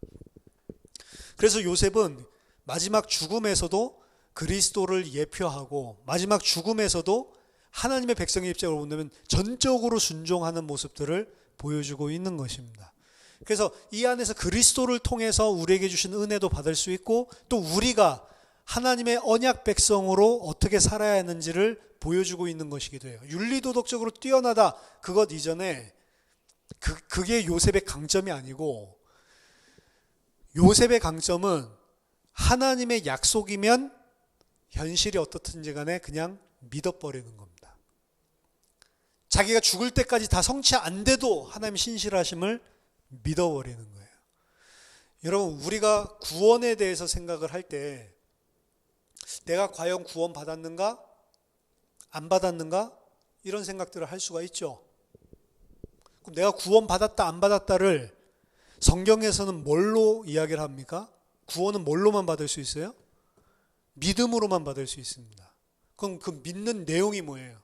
그래서 요셉은 마지막 죽음에서도 그리스도를 예표하고 마지막 죽음에서도 하나님의 백성의 입장으로 본다면 전적으로 순종하는 모습들을 보여주고 있는 것입니다. 그래서 이 안에서 그리스도를 통해서 우리에게 주신 은혜도 받을 수 있고 또 우리가 하나님의 언약 백성으로 어떻게 살아야 하는지를 보여주고 있는 것이기도 해요. 윤리도덕적으로 뛰어나다 그것 이전에 그게 요셉의 강점이 아니고 요셉의 강점은 하나님의 약속이면 현실이 어떻든지 간에 그냥 믿어버리는 겁니다. 자기가 죽을 때까지 다 성취 안 돼도 하나님 신실하심을 믿어버리는 거예요. 여러분 우리가 구원에 대해서 생각을 할 때 내가 과연 구원 받았는가 안 받았는가 이런 생각들을 할 수가 있죠. 그럼 내가 구원 받았다 안 받았다를 성경에서는 뭘로 이야기를 합니까? 구원은 뭘로만 받을 수 있어요? 믿음으로만 받을 수 있습니다. 그럼 그 믿는 내용이 뭐예요?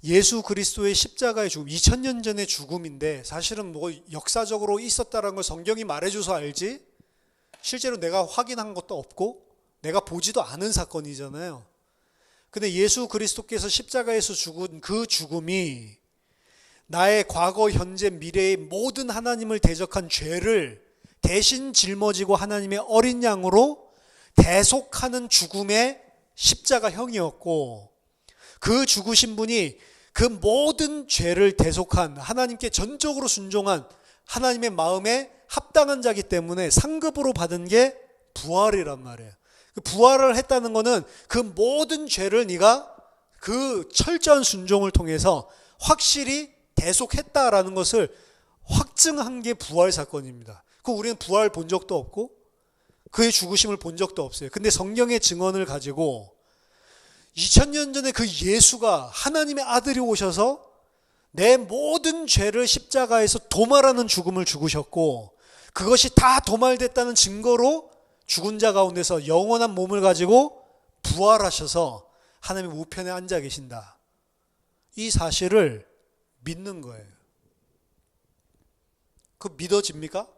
예수 그리스도의 십자가의 죽음, 2000년 전의 죽음인데 사실은 뭐 역사적으로 있었다는 걸 성경이 말해줘서 알지 실제로 내가 확인한 것도 없고 내가 보지도 않은 사건이잖아요. 근데 예수 그리스도께서 십자가에서 죽은 그 죽음이 나의 과거, 현재, 미래의 모든 하나님을 대적한 죄를 대신 짊어지고 하나님의 어린 양으로 대속하는 죽음의 십자가형이었고 그 죽으신 분이 그 모든 죄를 대속한 하나님께 전적으로 순종한 하나님의 마음에 합당한 자기 때문에 상급으로 받은 게 부활이란 말이에요. 부활을 했다는 것은 그 모든 죄를 네가 그 철저한 순종을 통해서 확실히 대속했다라는 것을 확증한 게 부활 사건입니다. 우리는 부활 본 적도 없고 그의 죽으심을 본 적도 없어요. 근데 성경의 증언을 가지고 2000년 전에 그 예수가 하나님의 아들이 오셔서 내 모든 죄를 십자가에서 도말하는 죽음을 죽으셨고 그것이 다 도말됐다는 증거로 죽은 자 가운데서 영원한 몸을 가지고 부활하셔서 하나님의 우편에 앉아 계신다. 이 사실을 믿는 거예요. 그거 믿어집니까?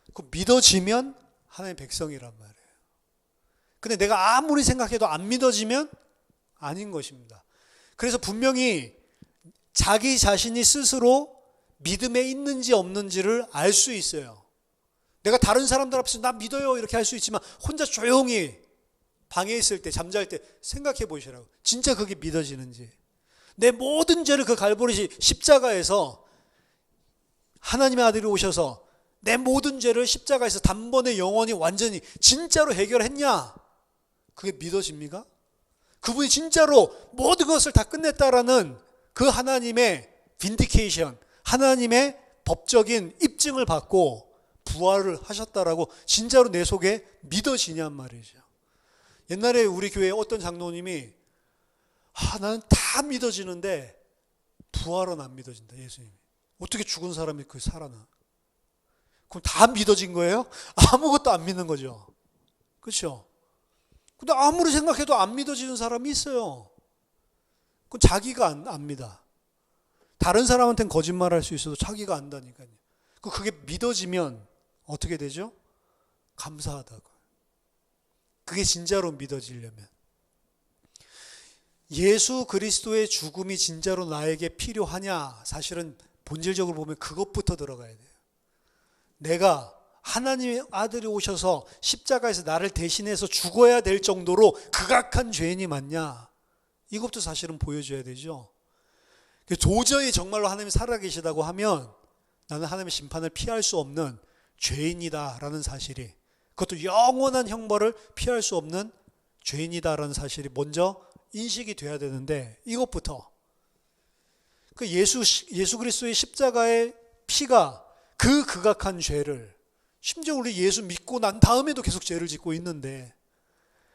그거 믿어지면 하나님의 백성이란 말이에요. 근데 내가 아무리 생각해도 안 믿어지면 아닌 것입니다. 그래서 분명히 자기 자신이 스스로 믿음에 있는지 없는지를 알 수 있어요. 내가 다른 사람들 앞에서 나 믿어요 이렇게 할 수 있지만 혼자 조용히 방에 있을 때 잠잘 때 생각해 보시라고. 진짜 그게 믿어지는지. 내 모든 죄를 그 갈보리 십자가에서 하나님의 아들이 오셔서 내 모든 죄를 십자가에서 단번에 영원히 완전히 진짜로 해결했냐? 그게 믿어집니까? 그분이 진짜로 모든 것을 다 끝냈다라는 그 하나님의 빈디케이션, 하나님의 법적인 입증을 받고 부활을 하셨다라고 진짜로 내 속에 믿어지냔 말이죠. 옛날에 우리 교회에 어떤 장로님이 나는 다 믿어지는데 부활은 안 믿어진다. 예수님이. 어떻게 죽은 사람이 그 살아나? 그럼 다 믿어진 거예요? 아무것도 안 믿는 거죠. 그렇죠? 근데 아무리 생각해도 안 믿어지는 사람이 있어요. 그건 자기가 안 믿어. 다른 사람한테는 거짓말할 수 있어도 자기가 안다니까요. 그게 믿어지면 어떻게 되죠? 감사하다고. 그게 진짜로 믿어지려면. 예수 그리스도의 죽음이 진짜로 나에게 필요하냐? 사실은 본질적으로 보면 그것부터 들어가야 돼요. 내가 하나님의 아들이 오셔서 십자가에서 나를 대신해서 죽어야 될 정도로 극악한 죄인이 맞냐? 이것도 사실은 보여줘야 되죠. 도저히 정말로 하나님이 살아계시다고 하면 나는 하나님의 심판을 피할 수 없는 죄인이다라는 사실이, 그것도 영원한 형벌을 피할 수 없는 죄인이다라는 사실이 먼저 인식이 돼야 되는데, 이것부터 그 예수 그리스도의 십자가의 피가 그 극악한 죄를, 심지어 우리 예수 믿고 난 다음에도 계속 죄를 짓고 있는데,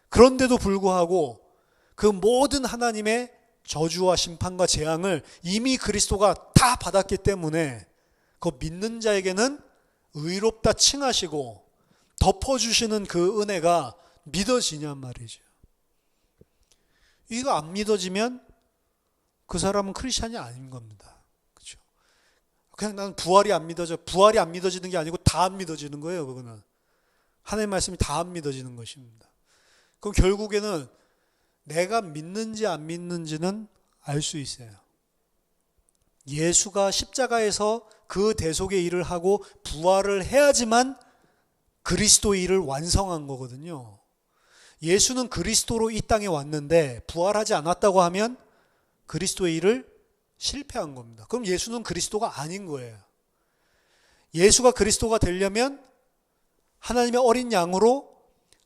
그런데도 불구하고 그 모든 하나님의 저주와 심판과 재앙을 이미 그리스도가 다 받았기 때문에 그 믿는 자에게는 의롭다 칭하시고 덮어주시는 그 은혜가 믿어지냔 말이죠. 이거 안 믿어지면 그 사람은 크리스찬이 아닌 겁니다. 그렇죠? 그냥 나는 부활이 안 믿어져. 부활이 안 믿어지는 게 아니고 다 안 믿어지는 거예요. 그거는 하나님의 말씀이 다 안 믿어지는 것입니다. 그럼 결국에는 내가 믿는지 안 믿는지는 알 수 있어요. 예수가 십자가에서 그 대속의 일을 하고 부활을 해야지만 그리스도의 일을 완성한 거거든요. 예수는 그리스도로 이 땅에 왔는데 부활하지 않았다고 하면 그리스도의 일을 실패한 겁니다. 그럼 예수는 그리스도가 아닌 거예요. 예수가 그리스도가 되려면 하나님의 어린 양으로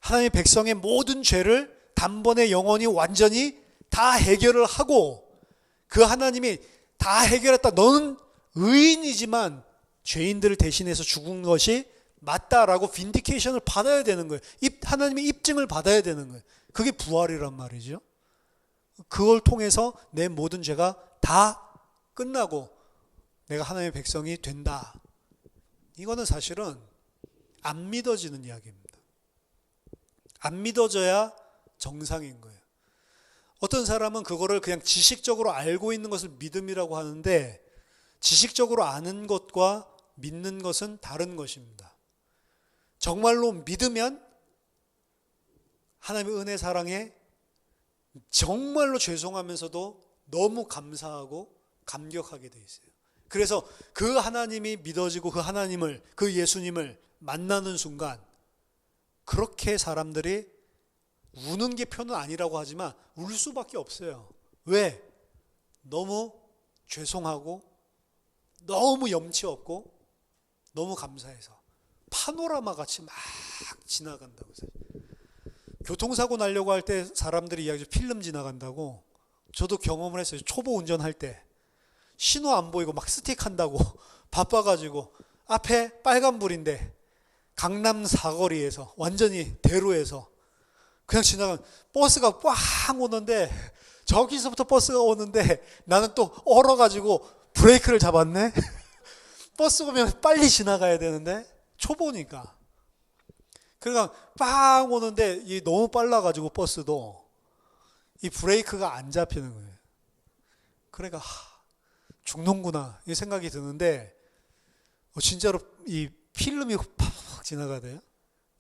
하나님의 백성의 모든 죄를 단번에 영원히 완전히 다 해결을 하고, 그 하나님이 다 해결했다. 너는 의인이지만 죄인들을 대신해서 죽은 것이 맞다라고 빈디케이션을 받아야 되는 거예요. 하나님의 입증을 받아야 되는 거예요. 그게 부활이란 말이죠. 그걸 통해서 내 모든 죄가 다 끝나고 내가 하나님의 백성이 된다. 이거는 사실은 안 믿어지는 이야기입니다. 안 믿어져야 정상인 거예요. 어떤 사람은 그거를 그냥 지식적으로 알고 있는 것을 믿음이라고 하는데, 지식적으로 아는 것과 믿는 것은 다른 것입니다. 정말로 믿으면 하나님의 은혜 사랑에 정말로 죄송하면서도 너무 감사하고 감격하게 돼 있어요. 그래서 그 하나님이 믿어지고 그 하나님을, 그 예수님을 만나는 순간 그렇게 사람들이 우는 게 표는 아니라고 하지만 울 수밖에 없어요. 왜? 너무 죄송하고 너무 염치 없고 너무 감사해서 파노라마 같이 막 지나간다고. 교통사고 나려고 할 때 사람들이 이야기하죠. 필름 지나간다고. 저도 경험을 했어요. 초보 운전할 때 신호 안 보이고 막 스틱 한다고 바빠가지고 앞에 빨간불인데 강남 사거리에서 완전히 대로에서 그냥 지나간 버스가 꽝 오는데 저기서부터 버스가 오는데 나는 또 얼어가지고 브레이크를 잡았네. 버스 오면 빨리 지나가야 되는데 초보니까. 그러니까 빵 오는데 이 너무 빨라가지고 버스도 이 브레이크가 안 잡히는 거예요. 그러니까 죽는구나 이 생각이 드는데 진짜로 이 필름이 팍 지나가대요.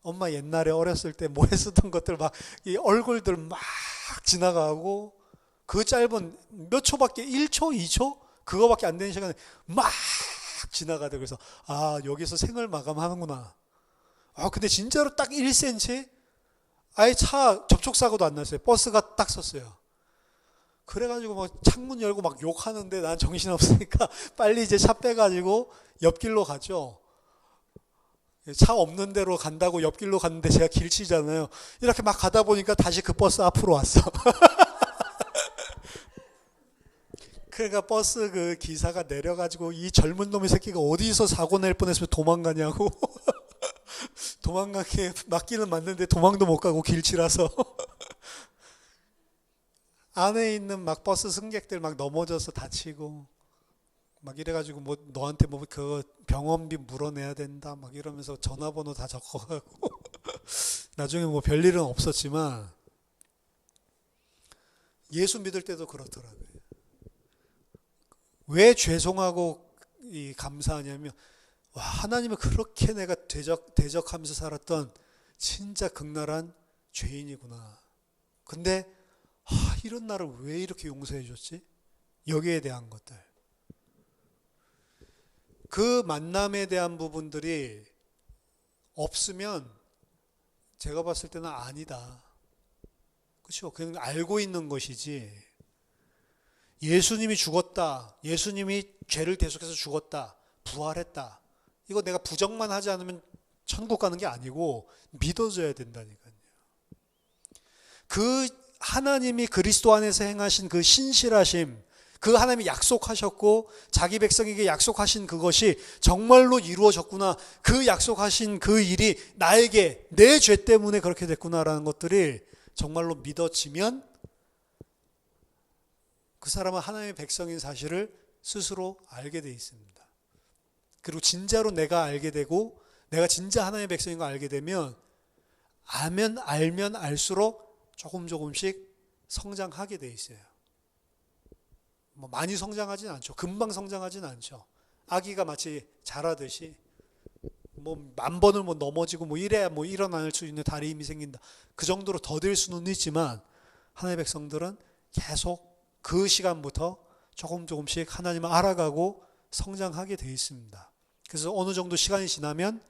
엄마 옛날에 어렸을 때 뭐 했었던 것들 막 이 얼굴들 막 지나가고 그 짧은 몇 초밖에 1초, 2초 그거밖에 안 되는 시간에 막 지나가대. 그래서 여기서 생을 마감하는구나. 근데 진짜로 딱 1cm 아예 차 접촉사고도 안 났어요. 버스가 딱 섰어요. 그래가지고 막 창문 열고 막 욕하는데 난 정신없으니까 빨리 이제 차 빼가지고 옆길로 가죠. 차 없는 데로 간다고 옆길로 갔는데 제가 길치잖아요. 이렇게 막 가다 보니까 다시 그 버스 앞으로 왔어. 그러니까 버스 그 기사가 내려가지고 이 젊은 놈의 새끼가 어디서 사고 낼 뻔했으면 도망가냐고. 도망가게 맞기는 맞는데 도망도 못 가고 길치라서. 안에 있는 막 버스 승객들 막 넘어져서 다치고 막 이래가지고 뭐 너한테 뭐 그 병원비 물어내야 된다 막 이러면서 전화번호 다 적어가고 나중에 뭐 별일은 없었지만 예수 믿을 때도 그렇더라고요. 왜 죄송하고 감사하냐면 하나님을 그렇게 내가 대적하면서 살았던 진짜 극랄한 죄인이구나. 근데 이런 나를 왜 이렇게 용서해 줬지? 여기에 대한 것들. 그 만남에 대한 부분들이 없으면 제가 봤을 때는 아니다. 그렇죠? 그냥 알고 있는 것이지. 예수님이 죽었다. 예수님이 죄를 대속해서 죽었다. 부활했다. 이거 내가 부정만 하지 않으면 천국 가는 게 아니고 믿어줘야 된다니까요. 그 하나님이 그리스도 안에서 행하신 그 신실하심, 그 하나님이 약속하셨고 자기 백성에게 약속하신 그것이 정말로 이루어졌구나. 그 약속하신 그 일이 나에게 내 죄 때문에 그렇게 됐구나라는 것들이 정말로 믿어지면 그 사람은 하나님의 백성인 사실을 스스로 알게 돼 있습니다. 그리고 진짜로 내가 알게 되고 내가 진짜 하나님의 백성인 걸 알게 되면 알면 알수록 조금씩 성장하게 돼 있어요. 뭐 많이 성장하진 않죠. 금방 성장하진 않죠. 아기가 마치 자라듯이 뭐 1000번을 뭐 넘어지고 뭐 이래야 뭐 일어날 수 있는 다리 힘이 생긴다. 그 정도로 더딜 수는 있지만 하나님의 백성들은 계속 그 시간부터 조금씩 하나님을 알아가고 성장하게 돼 있습니다. 그래서 어느 정도 시간이 지나면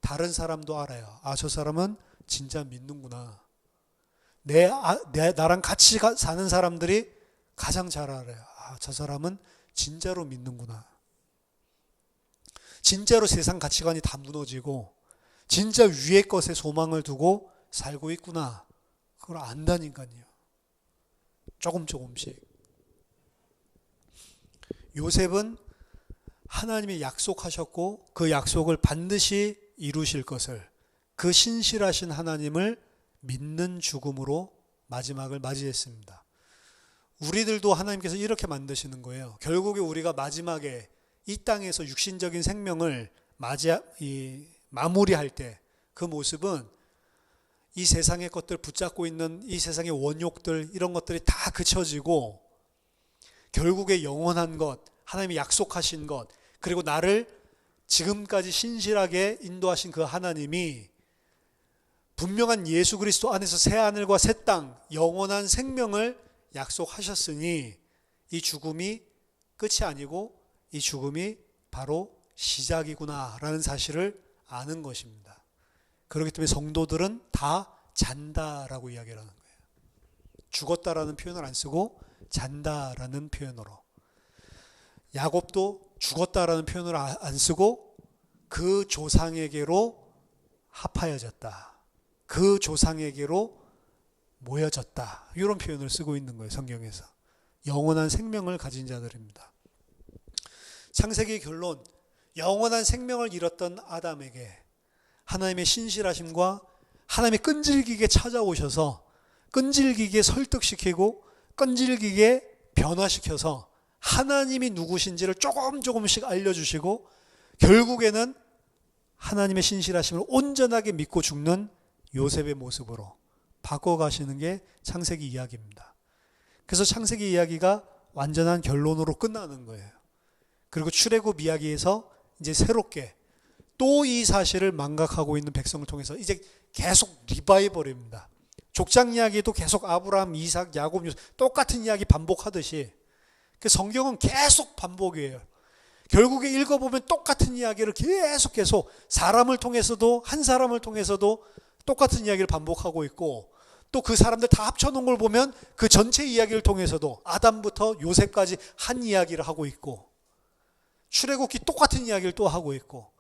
다른 사람도 알아요. 저 사람은 진짜 믿는구나. 나랑 같이 사는 사람들이 가장 잘 알아요. 저 사람은 진짜로 믿는구나. 진짜로 세상 가치관이 다 무너지고 진짜 위의 것에 소망을 두고 살고 있구나. 그걸 안다니까요. 조금씩. 요셉은 하나님이 약속하셨고 그 약속을 반드시 이루실 것을 그 신실하신 하나님을 믿는 죽음으로 마지막을 맞이했습니다. 우리들도 하나님께서 이렇게 만드시는 거예요. 결국에 우리가 마지막에 이 땅에서 육신적인 생명을 마무리할 때 그 모습은 이 세상의 것들 붙잡고 있는 이 세상의 원욕들 이런 것들이 다 그쳐지고 결국에 영원한 것, 하나님이 약속하신 것, 그리고 나를 지금까지 신실하게 인도하신 그 하나님이 분명한 예수 그리스도 안에서 새 하늘과 새 땅, 영원한 생명을 약속하셨으니 이 죽음이 끝이 아니고 이 죽음이 바로 시작이구나라는 사실을 아는 것입니다. 그렇기 때문에 성도들은 다 잔다라고 이야기를 하는 거예요. 죽었다라는 표현을 안 쓰고 잔다라는 표현으로. 야곱도 죽었다라는 표현을 안 쓰고 그 조상에게로 합하여졌다. 그 조상에게로 모여졌다. 이런 표현을 쓰고 있는 거예요. 성경에서. 영원한 생명을 가진 자들입니다. 창세기 결론, 영원한 생명을 잃었던 아담에게 하나님의 신실하심과 하나님의 끈질기게 찾아오셔서 끈질기게 설득시키고 끈질기게 변화시켜서 하나님이 누구신지를 조금씩 알려주시고 결국에는 하나님의 신실하심을 온전하게 믿고 죽는 요셉의 모습으로 바꿔가시는 게 창세기 이야기입니다. 그래서 창세기 이야기가 완전한 결론으로 끝나는 거예요. 그리고 출애굽 이야기에서 이제 새롭게 또 이 사실을 망각하고 있는 백성을 통해서 이제 계속 리바이벌입니다. 족장 이야기도 계속 아브라함, 이삭, 야곱 똑같은 이야기 반복하듯이 성경은 계속 반복이에요. 결국에 읽어보면 똑같은 이야기를 계속 사람을 통해서도 한 사람을 통해서도 똑같은 이야기를 반복하고 있고 또 그 사람들 다 합쳐놓은 걸 보면 그 전체 이야기를 통해서도 아담부터 요셉까지 한 이야기를 하고 있고 출애굽기 똑같은 이야기를 또 하고 있고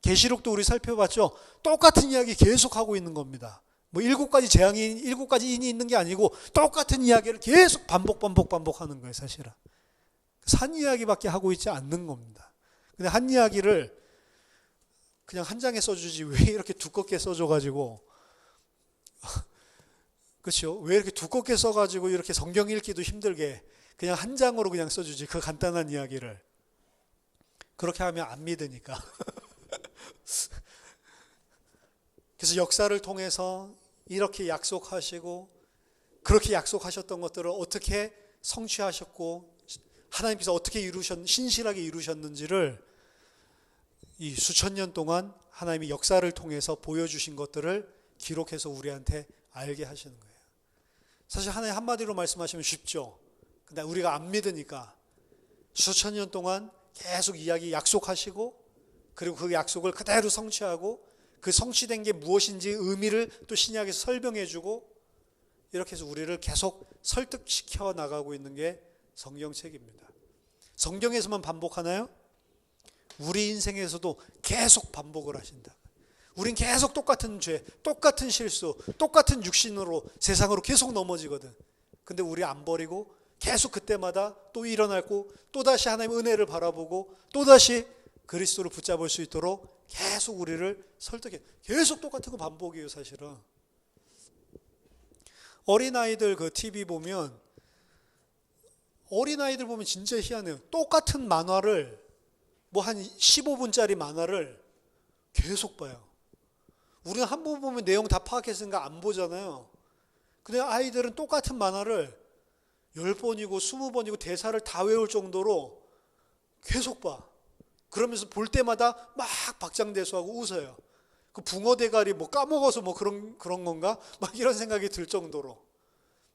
계시록도 우리 살펴봤죠. 똑같은 이야기 계속 하고 있는 겁니다. 뭐 7가지 재앙이 7가지 인이 있는 게 아니고 똑같은 이야기를 계속 반복하는 거예요. 사실은 한 이야기밖에 하고 있지 않는 겁니다. 근데 한 이야기를 그냥 한 장에 써주지 왜 이렇게 두껍게 써줘가지고 그렇죠? 왜 이렇게 두껍게 써가지고 이렇게 성경 읽기도 힘들게 그냥 한 장으로 그냥 써주지 그 간단한 이야기를 그렇게 하면 안 믿으니까. 그래서 역사를 통해서 이렇게 약속하시고 그렇게 약속하셨던 것들을 어떻게 성취하셨고 하나님께서 어떻게 신실하게 이루셨는지를 이 수천 년 동안 하나님이 역사를 통해서 보여주신 것들을 기록해서 우리한테 알게 하시는 거예요. 사실 하나님 한마디로 말씀하시면 쉽죠. 근데 우리가 안 믿으니까 수천 년 동안 계속 이야기 약속하시고 그리고 그 약속을 그대로 성취하고 그 성취된 게 무엇인지 의미를 또 신약에서 설명해주고 이렇게 해서 우리를 계속 설득시켜 나가고 있는 게 성경책입니다. 성경에서만 반복하나요? 우리 인생에서도 계속 반복을 하신다. 우린 계속 똑같은 죄, 똑같은 실수, 똑같은 육신으로 세상으로 계속 넘어지거든. 근데 우리 안 버리고 계속 그때마다 또 일어나고 또다시 하나님의 은혜를 바라보고 또다시 그리스도를 붙잡을 수 있도록 계속 우리를 설득해. 계속 똑같은 거 반복이에요, 사실은. 어린아이들 그 TV 보면 어린아이들 보면 진짜 희한해요. 똑같은 만화를 뭐 한 15분짜리 만화를 계속 봐요. 우리는 한 번 보면 내용 다 파악했으니까 안 보잖아요. 근데 아이들은 똑같은 만화를 10번이고 20번이고 대사를 다 외울 정도로 계속 봐. 그러면서 볼 때마다 막 박장대소하고 웃어요. 그 붕어 대가리 뭐 까먹어서 뭐 그런 건가? 막 이런 생각이 들 정도로.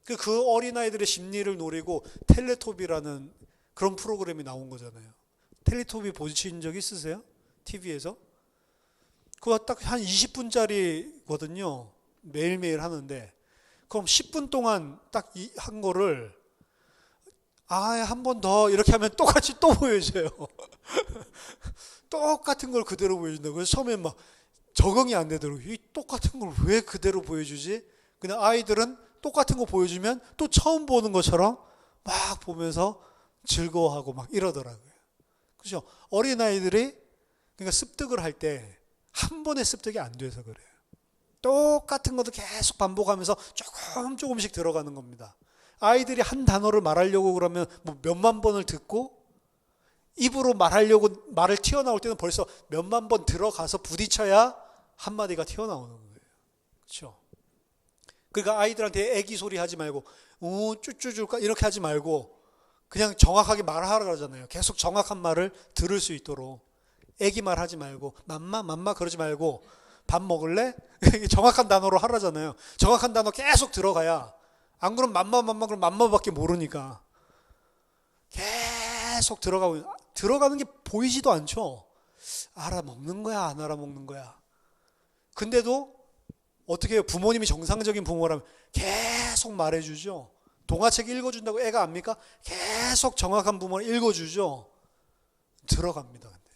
그 어린아이들의 심리를 노리고 텔레토비라는 그런 프로그램이 나온 거잖아요. 텔레토비 보신 적 있으세요? TV에서? 그거 딱 한 20분짜리거든요. 매일매일 하는데. 그럼 10분 동안 딱 한 거를 한 번 더 이렇게 하면 똑같이 또 보여줘요. 똑같은 걸 그대로 보여준다고. 그래서 처음에 막 적응이 안 되더라고요. 이 똑같은 걸 왜 그대로 보여주지? 그냥 아이들은 똑같은 거 보여주면 또 처음 보는 것처럼 막 보면서 즐거워하고 막 이러더라고요. 그죠? 어린아이들이 그러니까 습득을 할 때 한 번에 습득이 안 돼서 그래요. 똑같은 것도 계속 반복하면서 조금씩 들어가는 겁니다. 아이들이 한 단어를 말하려고 그러면 뭐 몇만 번을 듣고 입으로 말하려고 말을 튀어나올 때는 벌써 몇만 번 들어가서 부딪혀야 한마디가 튀어나오는 거예요. 그렇죠? 그러니까 아이들한테 애기 소리 하지 말고 쭈쭈줄까 이렇게 하지 말고 그냥 정확하게 말하라 그러잖아요. 계속 정확한 말을 들을 수 있도록 애기 말 하지 말고 맘마 그러지 말고 밥 먹을래? 정확한 단어로 하라잖아요. 정확한 단어 계속 들어가야 안 그러면 맘마 그럼 맘마밖에 모르니까 계속 들어가는 게 보이지도 않죠. 알아먹는 거야 안 알아먹는 거야. 근데도 어떻게 해요? 부모님이 정상적인 부모라면 계속 말해주죠. 동화책 읽어준다고 애가 압니까? 계속 정확한 부모를 읽어주죠. 들어갑니다. 근데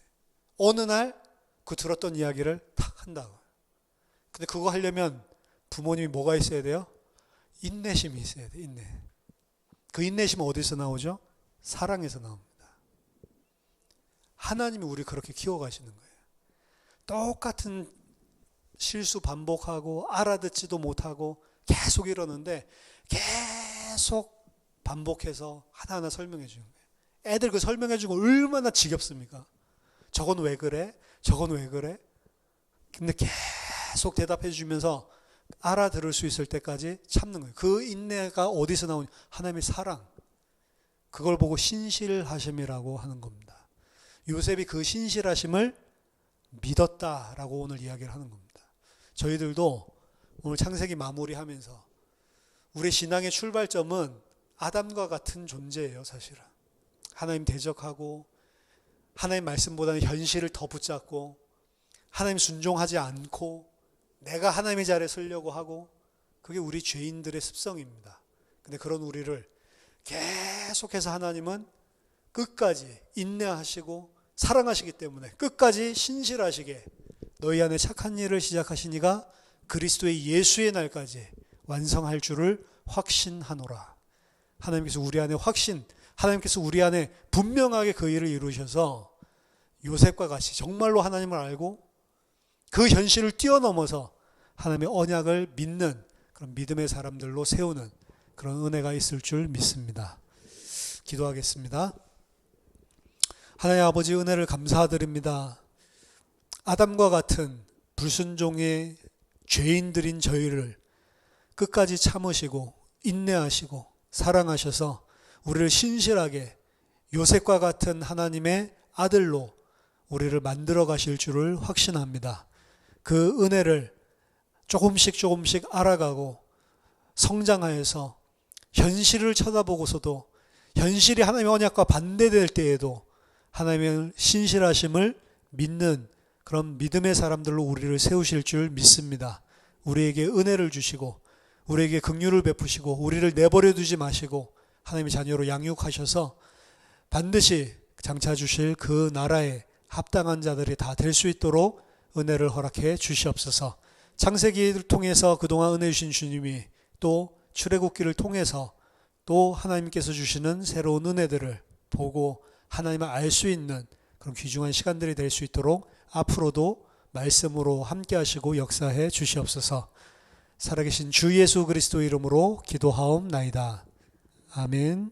어느 날 그 들었던 이야기를 탁 한다고. 근데 그거 하려면 부모님이 뭐가 있어야 돼요? 인내심이 있어야 돼. 인내. 그 인내심은 어디서 나오죠? 사랑에서 나옵니다. 하나님이 우리 그렇게 키워가시는 거예요. 똑같은 실수 반복하고 알아듣지도 못하고 계속 이러는데 계속 반복해서 하나하나 설명해 주는 거예요. 애들 그 설명해 주고 얼마나 지겹습니까? 저건 왜 그래? 저건 왜 그래? 근데 계속 대답해 주면서 알아들을 수 있을 때까지 참는 거예요. 그 인내가 어디서 나오냐? 하나님의 사랑. 그걸 보고 신실하심이라고 하는 겁니다. 요셉이 그 신실하심을 믿었다라고 오늘 이야기를 하는 겁니다. 저희들도 오늘 창세기 마무리하면서 우리 신앙의 출발점은 아담과 같은 존재예요, 사실은. 하나님 대적하고 하나님 말씀보다는 현실을 더 붙잡고 하나님 순종하지 않고 내가 하나님의 자리에 서려고 하고 그게 우리 죄인들의 습성입니다. 근데 그런 우리를 계속해서 하나님은 끝까지 인내하시고 사랑하시기 때문에 끝까지 신실하시게 너희 안에 착한 일을 시작하신 이가 그리스도의 예수의 날까지 완성할 줄을 확신하노라. 하나님께서 우리 안에 하나님께서 우리 안에 분명하게 그 일을 이루셔서 요셉과 같이 정말로 하나님을 알고 그 현실을 뛰어넘어서 하나님의 언약을 믿는 그런 믿음의 사람들로 세우는 그런 은혜가 있을 줄 믿습니다. 기도하겠습니다. 하나님 아버지 은혜를 감사드립니다. 아담과 같은 불순종의 죄인들인 저희를 끝까지 참으시고 인내하시고 사랑하셔서 우리를 신실하게 요셉과 같은 하나님의 아들로 우리를 만들어 가실 줄을 확신합니다. 그 은혜를 조금씩 알아가고 성장하여서 현실을 쳐다보고서도 현실이 하나님의 언약과 반대될 때에도 하나님의 신실하심을 믿는 그런 믿음의 사람들로 우리를 세우실 줄 믿습니다. 우리에게 은혜를 주시고 우리에게 긍휼을 베푸시고 우리를 내버려 두지 마시고 하나님의 자녀로 양육하셔서 반드시 장차 주실 그 나라에 합당한 자들이 다 될 수 있도록 은혜를 허락해 주시옵소서. 창세기를 통해서 그동안 은혜 주신 주님이 또 출애굽기를 통해서 또 하나님께서 주시는 새로운 은혜들을 보고 하나님을 알 수 있는 그런 귀중한 시간들이 될 수 있도록 앞으로도 말씀으로 함께 하시고 역사해 주시옵소서. 살아계신 주 예수 그리스도 이름으로 기도하옵나이다. 아멘.